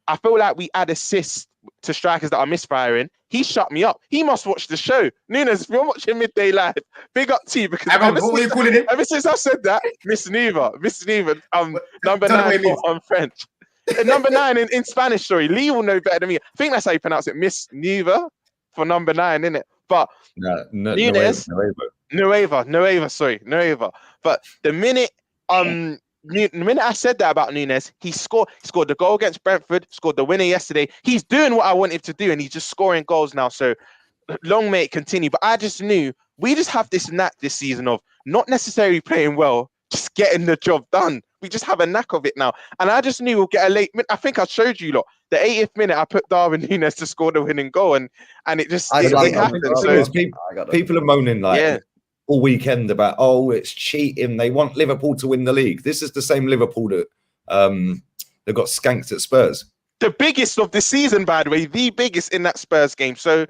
I feel like we add assists to strikers that are misfiring. He shut me up. He must watch the show. Nunes, if you're watching Midday Live, big up to you because ever since I said that, Miss Nuva, number 9 on French. Number 9 in Spanish, sorry. Lee will know better than me. I think that's how you pronounce it. Miss Nuva for number 9, isn't it? But Nunes, Nueva. But the minute I said that about Nunes, he scored the goal against Brentford, scored the winner yesterday. He's doing what I want him to do, and he's just scoring goals now. So long may it continue. But I just knew we just have this knack this season of not necessarily playing well, just getting the job done. We just have a knack of it now. And I just knew we'll get a late minute. I think I showed you lot. The 80th minute, I put Darwin Nunes to score the winning goal, and it just happened. So people are moaning all weekend about, it's cheating. They want Liverpool to win the league. This is the same Liverpool that they got skanked at Spurs. The biggest of the season, by the way, the biggest in that Spurs game. So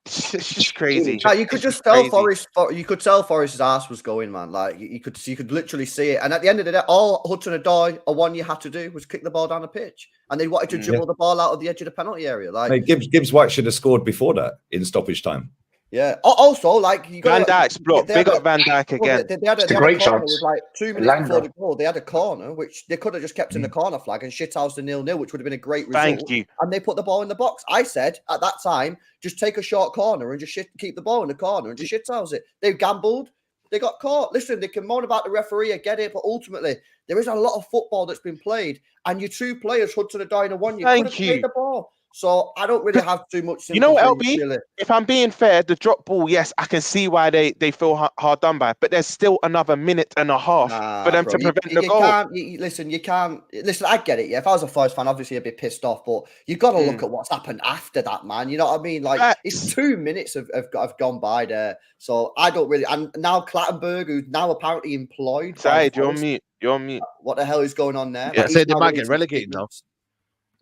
it's just crazy. You could just tell Forest. You could tell Forest's ass was going, man. Like you could literally see it. And at the end of the day, all Hudson-Odoi or one you had to do was kick the ball down the pitch, and they wanted to dribble the ball out of the edge of the penalty area. Like Gibbs White should have scored before that in stoppage time. Yeah. Also, like you got Van Dijk's block. Big up Van Dijk again. They had a great chance. It was like 2 minutes before the goal. They had a corner, which they could have just kept in the corner flag and shithoused the 0-0, which would have been a great result. Thank you. And they put the ball in the box. I said at that time, just take a short corner and just keep the ball in the corner and just shithouse it. They gambled. They got caught. Listen, they can moan about the referee. I get it, but ultimately, there is a lot of football that's been played, and your two players, Hudson and Dino, you could have played the ball. So I don't really have too much sympathy. You know what, LB? Really. If I'm being fair, the drop ball, yes, I can see why they feel hard done by, but there's still another minute and a half for them to prevent the goal. Listen, you can't. Listen, I get it. Yeah, if I was a Forest fan, obviously I'd be pissed off, but you've got to look at what's happened after that, man. You know what I mean? Like, it's 2 minutes have gone by there. So I don't really. And now Clattenburg, who's now apparently employed. Side, you're on mute. You're on mute. What the hell is going on there? Yeah, say they might get relegated now.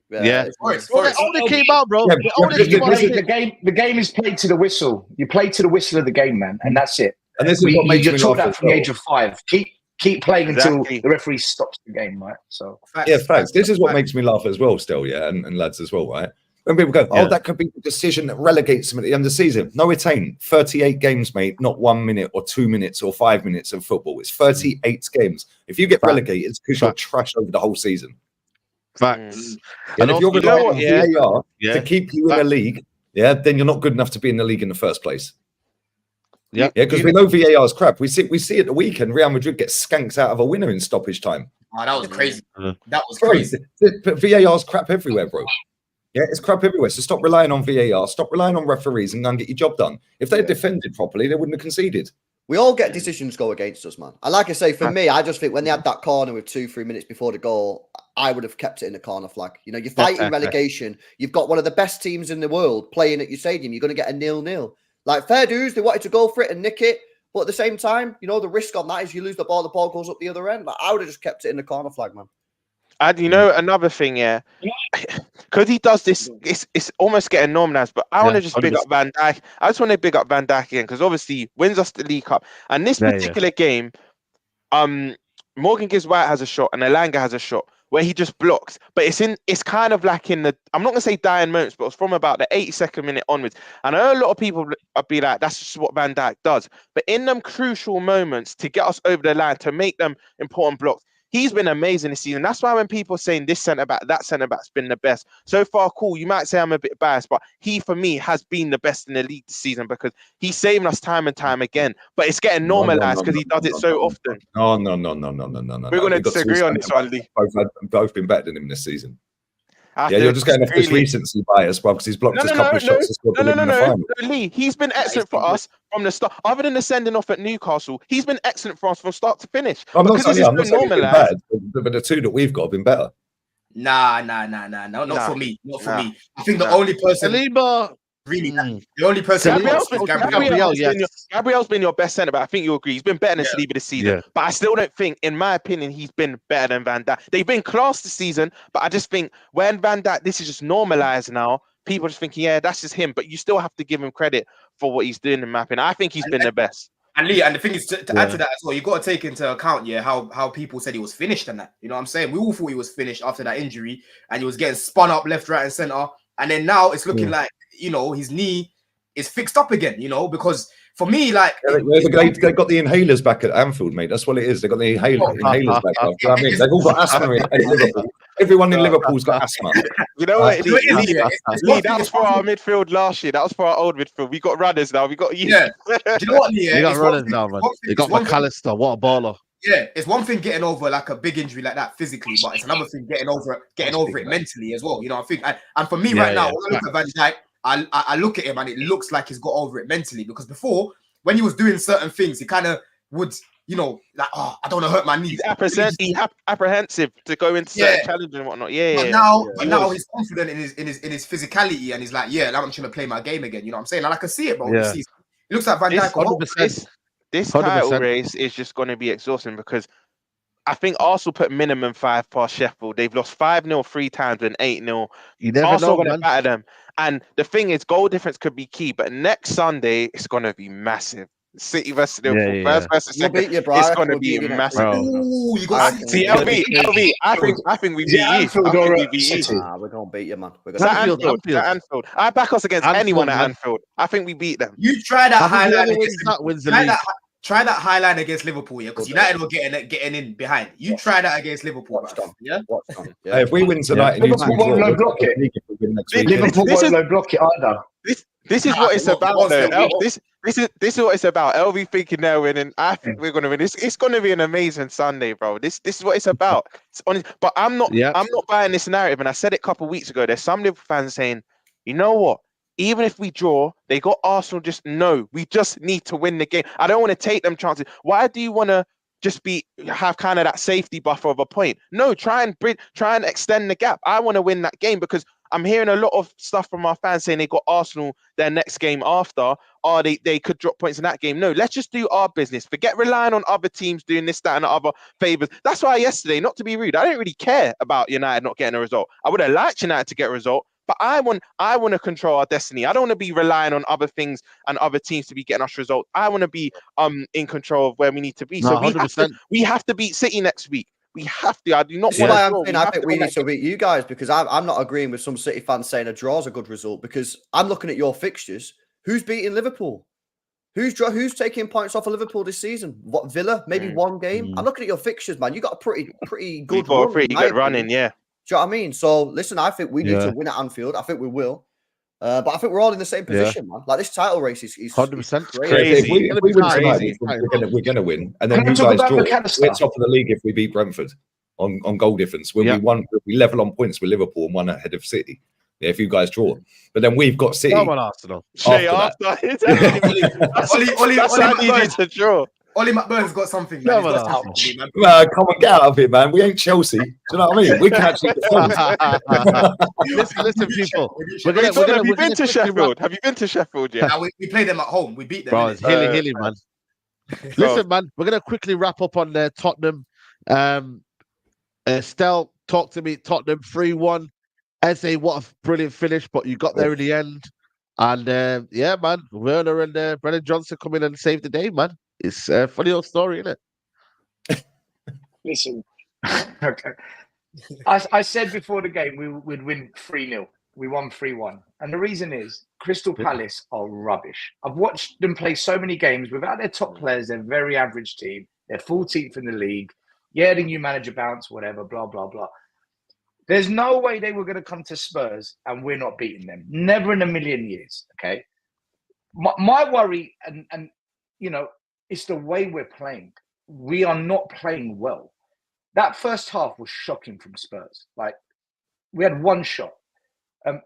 Yeah, they came out, bro. The game is played to the whistle. You play to the whistle of the game, man, and that's it. And this is what makes me laugh that from the age of 5. Keep playing until the referee stops the game, right? So facts. This is what makes me laugh as well, still, yeah, and lads as well, right? When people go, that could be the decision that relegates them at the end of the season. No, it ain't. 38 games, mate, not 1 minute or 2 minutes or 5 minutes of football. It's 38 games. If you get relegated, it's because you're trash over the whole season. Facts. And if you're relying on VAR to keep you in a league, then you're not good enough to be in the league in the first place. Yeah, because we know VAR's crap. We see at the weekend, Real Madrid get skanks out of a winner in stoppage time. Oh, that was crazy. That was crazy. But VAR's crap everywhere, bro. Yeah, it's crap everywhere. So stop relying on VAR. Stop relying on referees and go and get your job done. If they had defended properly, they wouldn't have conceded. We all get decisions go against us, man. And like I say, for me, I just think when they had that corner with 2-3 minutes before the goal, I would have kept it in the corner flag. You know, you're fighting relegation. You've got one of the best teams in the world playing at your stadium. You're going to get a 0-0. Like, fair dues, they wanted to go for it and nick it. But at the same time, you know, the risk on that is you lose the ball goes up the other end. Like, I would have just kept it in the corner flag, man. And you know, another thing, because he does this, it's almost getting normalized. But I want to just big up Van Dijk. I just want to big up Van Dijk again because obviously wins us the League Cup. And this particular game, Morgan Gibbs White has a shot and Elanga has a shot where he just blocks. But it's kind of like in the, I'm not gonna say dying moments, but it's from about the 82nd minute onwards. And I know a lot of people would be like, that's just what Van Dijk does. But in them crucial moments to get us over the line, to make them important blocks, he's been amazing this season. That's why when people are saying this centre-back, that centre-back's been the best. So far, cool, you might say I'm a bit biased, but he, for me, has been the best in the league this season because he's saving us time and time again. But it's getting normalised because he does it so often. No. We're going to disagree on this one, Lee. Both been better than him this season. You're just getting off this recency bias, bro, because he's blocked a couple of shots. No, Lee, he's been excellent for us from the start. Other than the sending off at Newcastle, he's been excellent for us from start to finish. I'm not saying he's been bad, but the two that we've got have been better. Nah. Not for me. Not for me. I think the only person... Really, the only person Gabriel's been your best centre back. I think you agree. He's been better than Saliba this season. But I still don't think, in my opinion, he's been better than Van Dijk. They've been class this season, but I just think when Van Dijk, this is just normalised now, people are just thinking, that's just him. But you still have to give him credit for what he's doing in my opinion. I think he's been the best. And Lee, and the thing is, to add to that as well, you got to take into account, how people said he was finished and that. You know what I'm saying? We all thought he was finished after that injury, and he was getting spun up left, right, and centre. And then now it's looking like, his knee is fixed up again, because for me, like... they got the inhalers back at Anfield, mate. That's what it is. They got the inhalers back. You know what I mean? They've all got asthma in Liverpool. Everyone in Liverpool's got asthma. You know what? Lee, that was for our midfield last year. That was for our old midfield. We got runners now. We got you. Yeah. Do you know what, Lee? You got runners now, man. You got McAllister. What a baller. Yeah, it's one thing getting over like a big injury like that physically, but it's another thing getting over it mentally as well. I think, and for me right now, when I look at Van Dijk, I look at him and it looks like he's got over it mentally, because before, when he was doing certain things, he kind of would, like, I don't want to hurt my knees. He's apprehensive to go into certain challenges and whatnot. But now he's confident in his physicality, and he's like, now I'm trying to play my game again. You know what I'm saying? And I can see it, bro. It looks like Van Dijk. This title race is just going to be exhausting because I think Arsenal put minimum 5 past Sheffield. They've lost 5-0 3 times and 8-0. Arsenal going to batter them. And the thing is, goal difference could be key, but next Sunday, it's going to be massive. City versus Liverpool, first versus second. It's going to be massive. Ooh, you got LV. I think we beat you. We're going to beat you, man. Anfield. I back us against anyone at Anfield. I think we beat them. You try that highlight. Try that high line against Liverpool, because United were getting in behind. You try that against Liverpool, Hey, if we win tonight, Liverpool won't low block it. Liverpool won't low block it either. This is what it's about, though. This This is what it's about. LV thinking they're winning. I think we're gonna win. It's gonna be an amazing Sunday, bro. This is what it's about. It's honest, but I'm not buying this narrative. And I said it a couple of weeks ago. There's some Liverpool fans saying, you know what? Even if we draw, they got Arsenal. We just need to win the game. I don't want to take them chances. Why do you want to just have kind of that safety buffer of a point? No, try and extend the gap. I want to win that game because I'm hearing a lot of stuff from our fans saying they got Arsenal their next game after, or they could drop points in that game. No, let's just do our business. Forget relying on other teams doing this, that, and the other favors. That's why yesterday, not to be rude, I didn't really care about United not getting a result. I would have liked United to get a result, but I want to control our destiny. I don't want to be relying on other things and other teams to be getting us results. I want to be in control of where we need to be. So we have to beat City next week. We have to. I do not want to. I think we need to beat you guys because I'm not agreeing with some City fans saying a draw is a good result because I'm looking at your fixtures. Who's beating Liverpool? Who's taking points off of Liverpool this season? What, Villa? Maybe one game. I'm looking at your fixtures, man. You got a pretty good. You've got a pretty good running, yeah. Do you know what I mean? So listen, I think we need to win at Anfield. I think we will. But I think we're all in the same position, man. Like this title race is 100% If crazy. we win tonight, we're going to win. And then you guys draw. We're top of the league if we beat Brentford on goal difference. When we level on points with Liverpool and one ahead of City. Yeah, if you guys draw. But then we've got City. Come on, Arsenal. Ollie McBurn's got something. Man. Come on, get out of it, man. We ain't Chelsea. Do you know what I mean? We can actually defend. Listen, people. Have you been to Sheffield? Have you been to Sheffield yet? No, we play them at home. We beat them. Bro, it's hilly, man. Listen, man. We're gonna quickly wrap up on Tottenham. STEL, talk to me. Tottenham 3-1. Eze, what a brilliant finish, but you got there in the end. And yeah, man, Werner and Brennan Johnson come in and saved the day, man. It's a funny old story, isn't it? Listen, okay. I said before the game we'd win 3-0. We won 3-1. And the reason is Crystal Palace are rubbish. I've watched them play so many games without their top players. They're a very average team. They're 14th in the league. Yeah, the new manager bounce, whatever, blah, blah, blah. There's no way they were going to come to Spurs and we're not beating them. Never in a million years, okay? My worry, and you know, it's the way we're playing. We are not playing well. That first half was shocking from Spurs. Like, we had one shot.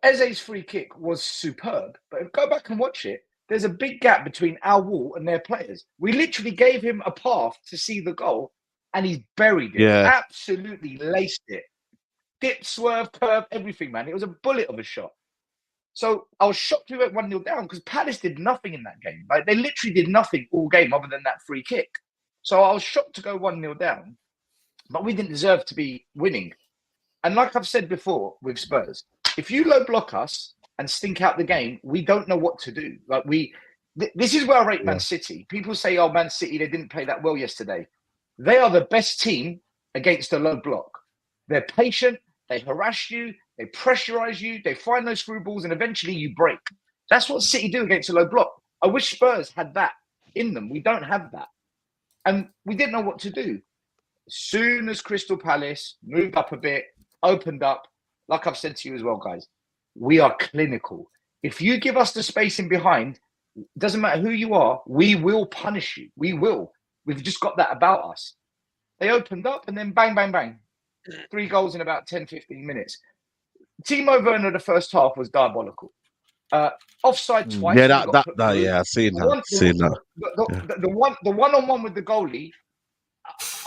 Eze's free kick was superb, but go back and watch it. There's a big gap between our wall and their players. We literally gave him a path to see the goal, and he's buried it. Yeah. Absolutely laced it. Dip, swerve, curve, everything, man. It was a bullet of a shot. So I was shocked we went 1-0 down because Palace did nothing in that game. Like, they literally did nothing all game other than that free kick. So I was shocked to go 1-0 down, but we didn't deserve to be winning. And like I've said before with Spurs, if you low block us and stink out the game, we don't know what to do. Like this is where I rate Man City. People say, oh, Man City, they didn't play that well yesterday. They are the best team against a low block. They're patient. They harass you. They pressurize you. They find those through balls, and eventually you break. That's what City do against a low block. I wish Spurs had that in them. We don't have that. And we didn't know what to do. As soon as Crystal Palace moved up a bit, opened up, like I've said to you as well, guys, we are clinical. If you give us the space in behind, it doesn't matter who you are, we will punish you. We will. We've just got that about us. They opened up and then bang, bang, bang. 3 goals in about 10, 15 minutes. Timo Werner, the first half was diabolical. Offside twice. Yeah, I've seen that. The one-on-one with the goalie,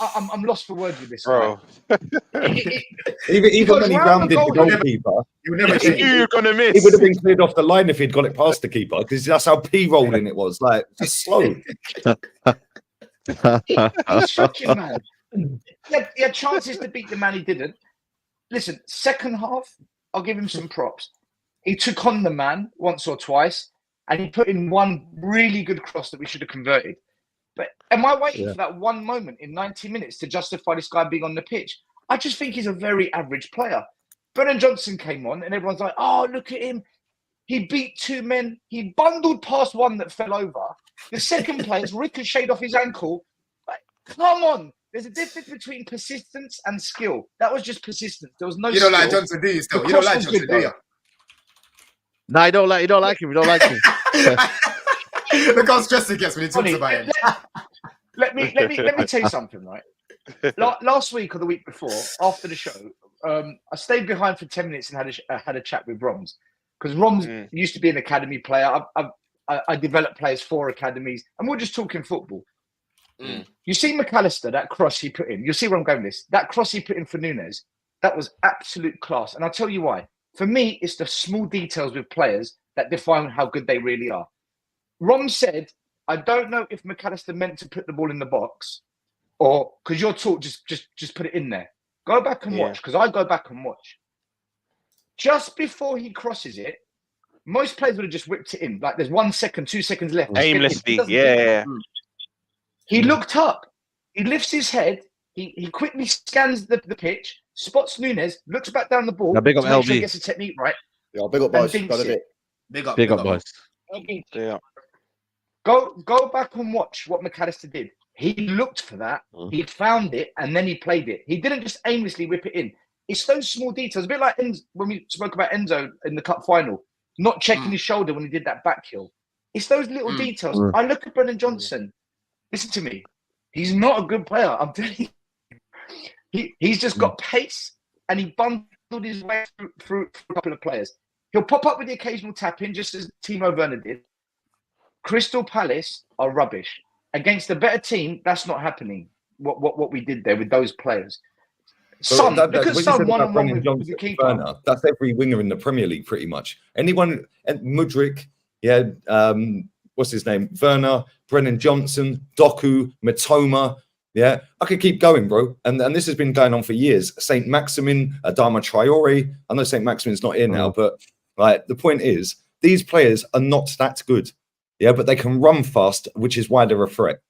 I'm lost for words with this, bro. Even when he rounded the goalkeeper, you're gonna miss. He would have been cleared off the line if he'd got it past the keeper because that's how p-rolling it was. Like, just slow. He's shocking, man. He had chances to beat the man. He didn't. Listen, second half, I'll give him some props. He took on the man once or twice, and he put in one really good cross that we should have converted. But am I waiting for that one moment in 90 minutes to justify this guy being on the pitch? I just think he's a very average player. Brennan Johnson came on, and everyone's like, oh, look at him. He beat 2 men. He bundled past one that fell over. The second player's ricocheted off his ankle. Like, come on. There's a difference between persistence and skill. That was just persistence. There was no skill. You don't like Johnson, do you? Still, you don't like Johnson, do you? No, you don't like him. You don't like him. Look how stressed he gets when he talks Funny, about it. let me tell you something, right? Last week or the week before, after the show, I stayed behind for 10 minutes and had a chat with Roms, because Roms used to be an academy player. I developed players for academies, and we're just talking football. You see McAllister, that cross he put in. You'll see where I'm going with this. That cross he put in for Nunes, that was absolute class. And I'll tell you why. For me, it's the small details with players that define how good they really are. Rom said, I don't know if McAllister meant to put the ball in the box, or because you're taught just put it in there. Go back and watch, because I go back and watch. Just before he crosses it, most players would have just whipped it in. Like there's 1 second, 2 seconds left. Aimlessly, He looked up. He lifts his head. He quickly scans the pitch, spots Nunes, looks back down the ball. Now, big up to make LB. sure he gets the technique right. Yeah, big up, boys. Big Got up, boys. Yeah. Go back and watch what McAllister did. He looked for that. He found it, and then he played it. He didn't just aimlessly whip it in. It's those small details. A bit like when we spoke about Enzo in the cup final, not checking his shoulder when he did that back heel. It's those little details. I look at Brennan Johnson. Listen to me. He's not a good player. I'm telling you. He's just got pace, and he bundled his way through a couple of players. He'll pop up with the occasional tap in, just as Timo Werner did. Crystal Palace are rubbish. Against a better team, that's not happening. What we did there with those players. Son, because Son one-on-one with the keeper. Werner, that's every winger in the Premier League, pretty much. Anyone, MUDRYK, what's his name? Werner, Brennan Johnson, Doku, Mitoma. Yeah, I could keep going, bro. And this has been going on for years. Saint Maximin, Adama Traore. I know Saint Maximin's not here now, but like the point is, these players are not that good. Yeah, but they can run fast, which is why they're a threat.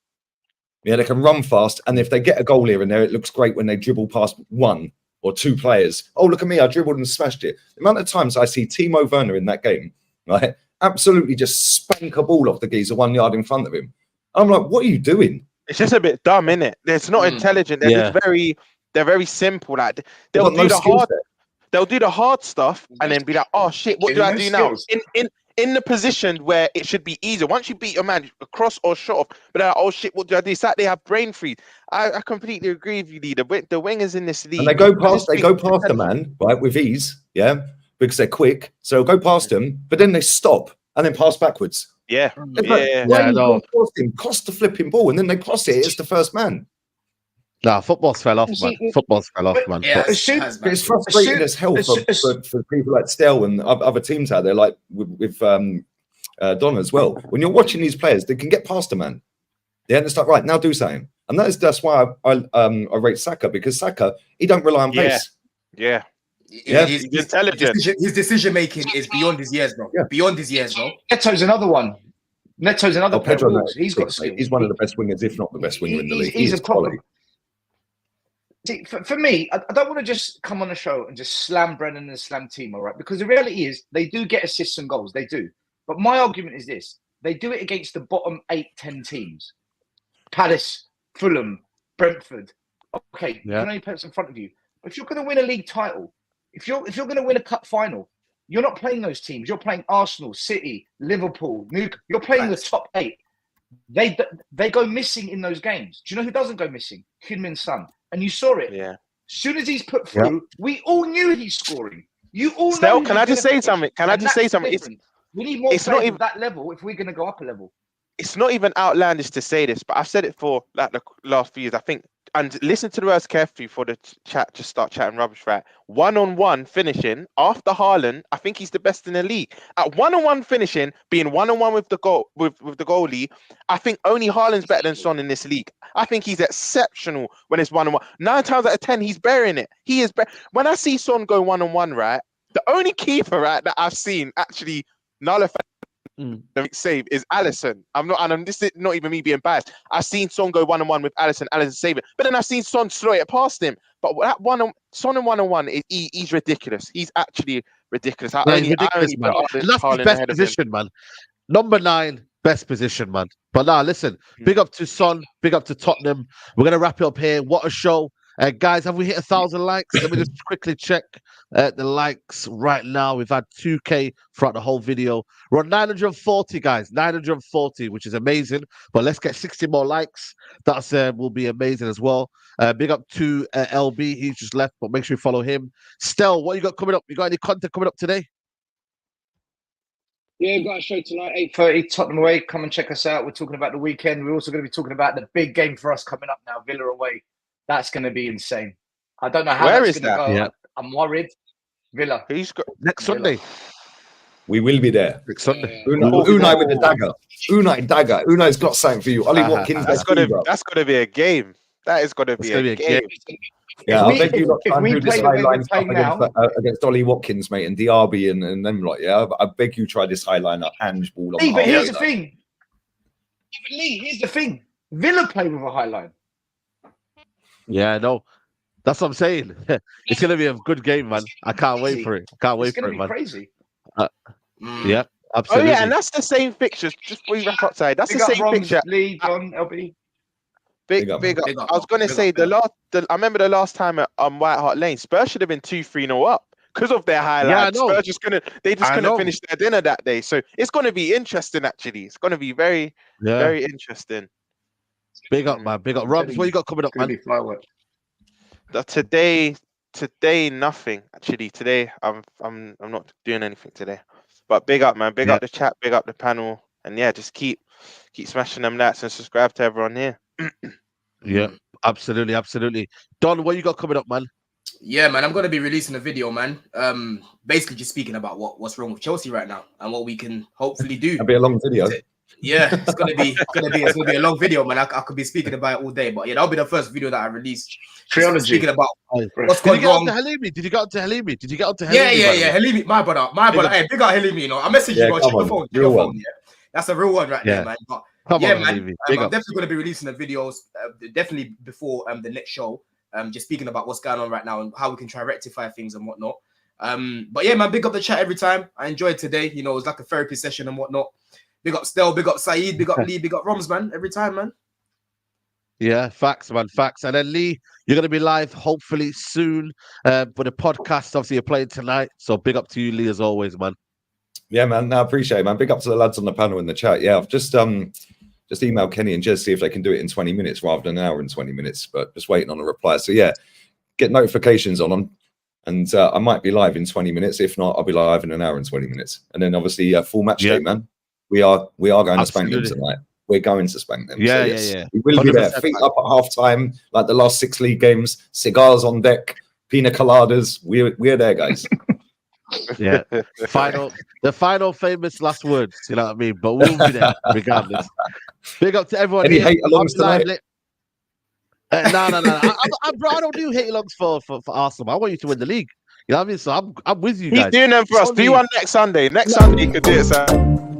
Yeah, they can run fast, and if they get a goal here and there, it looks great when they dribble past 1 or 2 players. Oh, look at me, I dribbled and smashed it. The amount of times I see Timo Werner in that game, right, absolutely just spank a ball off the geezer 1 yard in front of him. I'm like, what are you doing? It's just a bit dumb, isn't it? It's not intelligent. They're just they're very simple. Like they'll do the hard stuff and then be like, oh shit, what do I do now? In the position where it should be easier. Once you beat your man across or shot off, but like, oh shit, what do I do? It's like they have brain freeze. I completely agree with you, Lee. The wingers in this league, and they go past the man, right, with ease, because they're quick. So go past them, but then they stop and then pass backwards. Yeah. Cross the flipping ball, and then they cross it. It's the first man. Nah, football's fell off, man. Football's fell off, man. Yeah, it's frustrating as hell for people like STEL and other teams out there, like with Don as well. When you're watching these players, they can get past a man. Yeah, and it's like, right, now do something. And that's why I rate Saka, because Saka, he don't rely on pace. Yeah. His intelligent. His decision making is beyond his years, bro. Yeah. Beyond his years, bro. Neto's another one. Neto's another player. He's got skills. He's one of the best wingers, if not the best winger in the league. He's a quality. See, for me, I don't want to just come on the show and just slam Brennan and slam Timo, right? Because the reality is they do get assists and goals. They do. But my argument is this. They do it against the bottom 8-10 teams. Palace, Fulham, Brentford. Okay, you can only put in front of you. But if you're going to win a league title, if you're going to win a cup final, you're not playing those teams. You're playing Arsenal, City, Liverpool, Newcastle. You're playing the top 8. They go missing in those games. Do you know who doesn't go missing? Heung-min Son. And you saw it. Yeah. As soon as he's put through, we all knew he's scoring. You all know. Can I just say something? We need more players at that level if we're going to go up a level. It's not even outlandish to say this, but I've said it for like the last few years. I think, and listen to the words carefully for the chat. Just start chatting rubbish, right? 1-on-1 finishing after Haaland. I think he's the best in the league at 1-on-1 finishing, being 1-on-1 with the goal with the goalie. I think only Haaland's better than Son in this league. I think he's exceptional when it's 1-on-1. 9 times out of 10, he's burying it. He is. When I see Son go 1-on-1, right, the only keeper, right, that I've seen actually nullify the save is Alisson. This is not even me being biased. I've seen Son go 1-on-1 with Alisson save it, but then I've seen Son slow it past him. But that Son in 1-on-1 he's ridiculous. He's actually ridiculous. That's the best position, man. Number 9, best position, man. But now, listen, big up to Son, big up to Tottenham. We're gonna wrap it up here. What a show. Guys, have we hit 1,000 likes? Let me just quickly check. the likes right now. We've had 2K throughout the whole video. We're on 940, guys. 940, which is amazing. But let's get 60 more likes. That's will be amazing as well. Big up to LB. He's just left, but make sure you follow him. STEL, what you got coming up? You got any content coming up today? Yeah, we've got a show tonight, 8:30, Tottenham away. Come and check us out. We're talking about the weekend. We're also going to be talking about the big game for us coming up now, Villa away. That's going to be insane. I don't know how that's going to go. Yeah. I'm worried. Villa. Who's got Next Villa. Sunday. We will be there. Next Sunday. Unai with the dagger. Unai dagger. Unai's got something for you. Ollie Watkins. That's gonna be a game. That is gonna be a game. Yeah, I beg you not try and do this highline stuff against Ollie Watkins, mate, and Diaby and them lot. Yeah, I beg you try this highline Ange ball. Lee, but here's the thing. Lee, here's the thing. Villa play with a high line. Yeah, no. That's what I'm saying. It's going to be a good game, man. I can't wait for it. I can't wait for it, man. Crazy. Yeah, absolutely. Oh, yeah, and that's the same fixtures. Just before we wrap up, side. That's the same fixture. Lee, John, LB. Big up. I was going to say, I remember the last time at White Hart Lane, Spurs should have been 2-3-0 up because of their highlights. Yeah, Spurs they just couldn't finish their dinner that day. So it's going to be interesting, actually. It's going to be very interesting. Big up, man. Big up. Robs, what you got coming up, man? Today, nothing. Actually, today I'm not doing anything today. But big up, man. Big up the chat. Big up the panel. And yeah, just keep smashing them likes and subscribe to everyone here. Yeah, absolutely. Don, what you got coming up, man? Yeah, man, I'm gonna be releasing a video, man. Basically just speaking about what's wrong with Chelsea right now and what we can hopefully do. It'll be a long video. Yeah, it's gonna be a long video, man. I could be speaking about it all day, but yeah, that'll be the first video that I released. Trilogy. Speaking about what's going wrong. Did you get onto Halimi? Yeah. Halimi, my brother. Hey, big up Halimi. You know, I messaged you, bro. Check your phone. Yeah. That's a real one right there, man. But man, I'm definitely going to be releasing the videos definitely before the next show. Just speaking about what's going on right now and how we can try to rectify things and whatnot. But yeah, man, big up the chat every time. I enjoyed today. You know, it was like a therapy session and whatnot. Big up Stel, big up Saeed, big up Lee, big up Roms, man. Every time, man. Yeah, facts, man, facts. And then Lee, you're going to be live hopefully soon for the podcast. Obviously, you're playing tonight. So big up to you, Lee, as always, man. Yeah, man. I appreciate it, man. Big up to the lads on the panel in the chat. Yeah, I've just emailed Kenny and Jez, see if they can do it in 20 minutes rather than an hour and 20 minutes, but just waiting on a reply. So yeah, get notifications on them. And I might be live in 20 minutes. If not, I'll be live in an hour and 20 minutes. And then obviously full match day, man. We are going to spank them tonight. We're going to spank them. Yeah, so, yes, yeah. We will be there. Feet up at half time, like the last 6 league games, cigars on deck, pina coladas. We're there, guys. Yeah. The final famous last words, you know what I mean? But we'll be there regardless. Big up to everyone. Any hate alongs tonight? No. I don't do hate alongs for Arsenal. I want you to win the league. You know what I mean? So I'm with you guys. He's doing them for us. Do one next Sunday. Next Sunday you can do it, sir.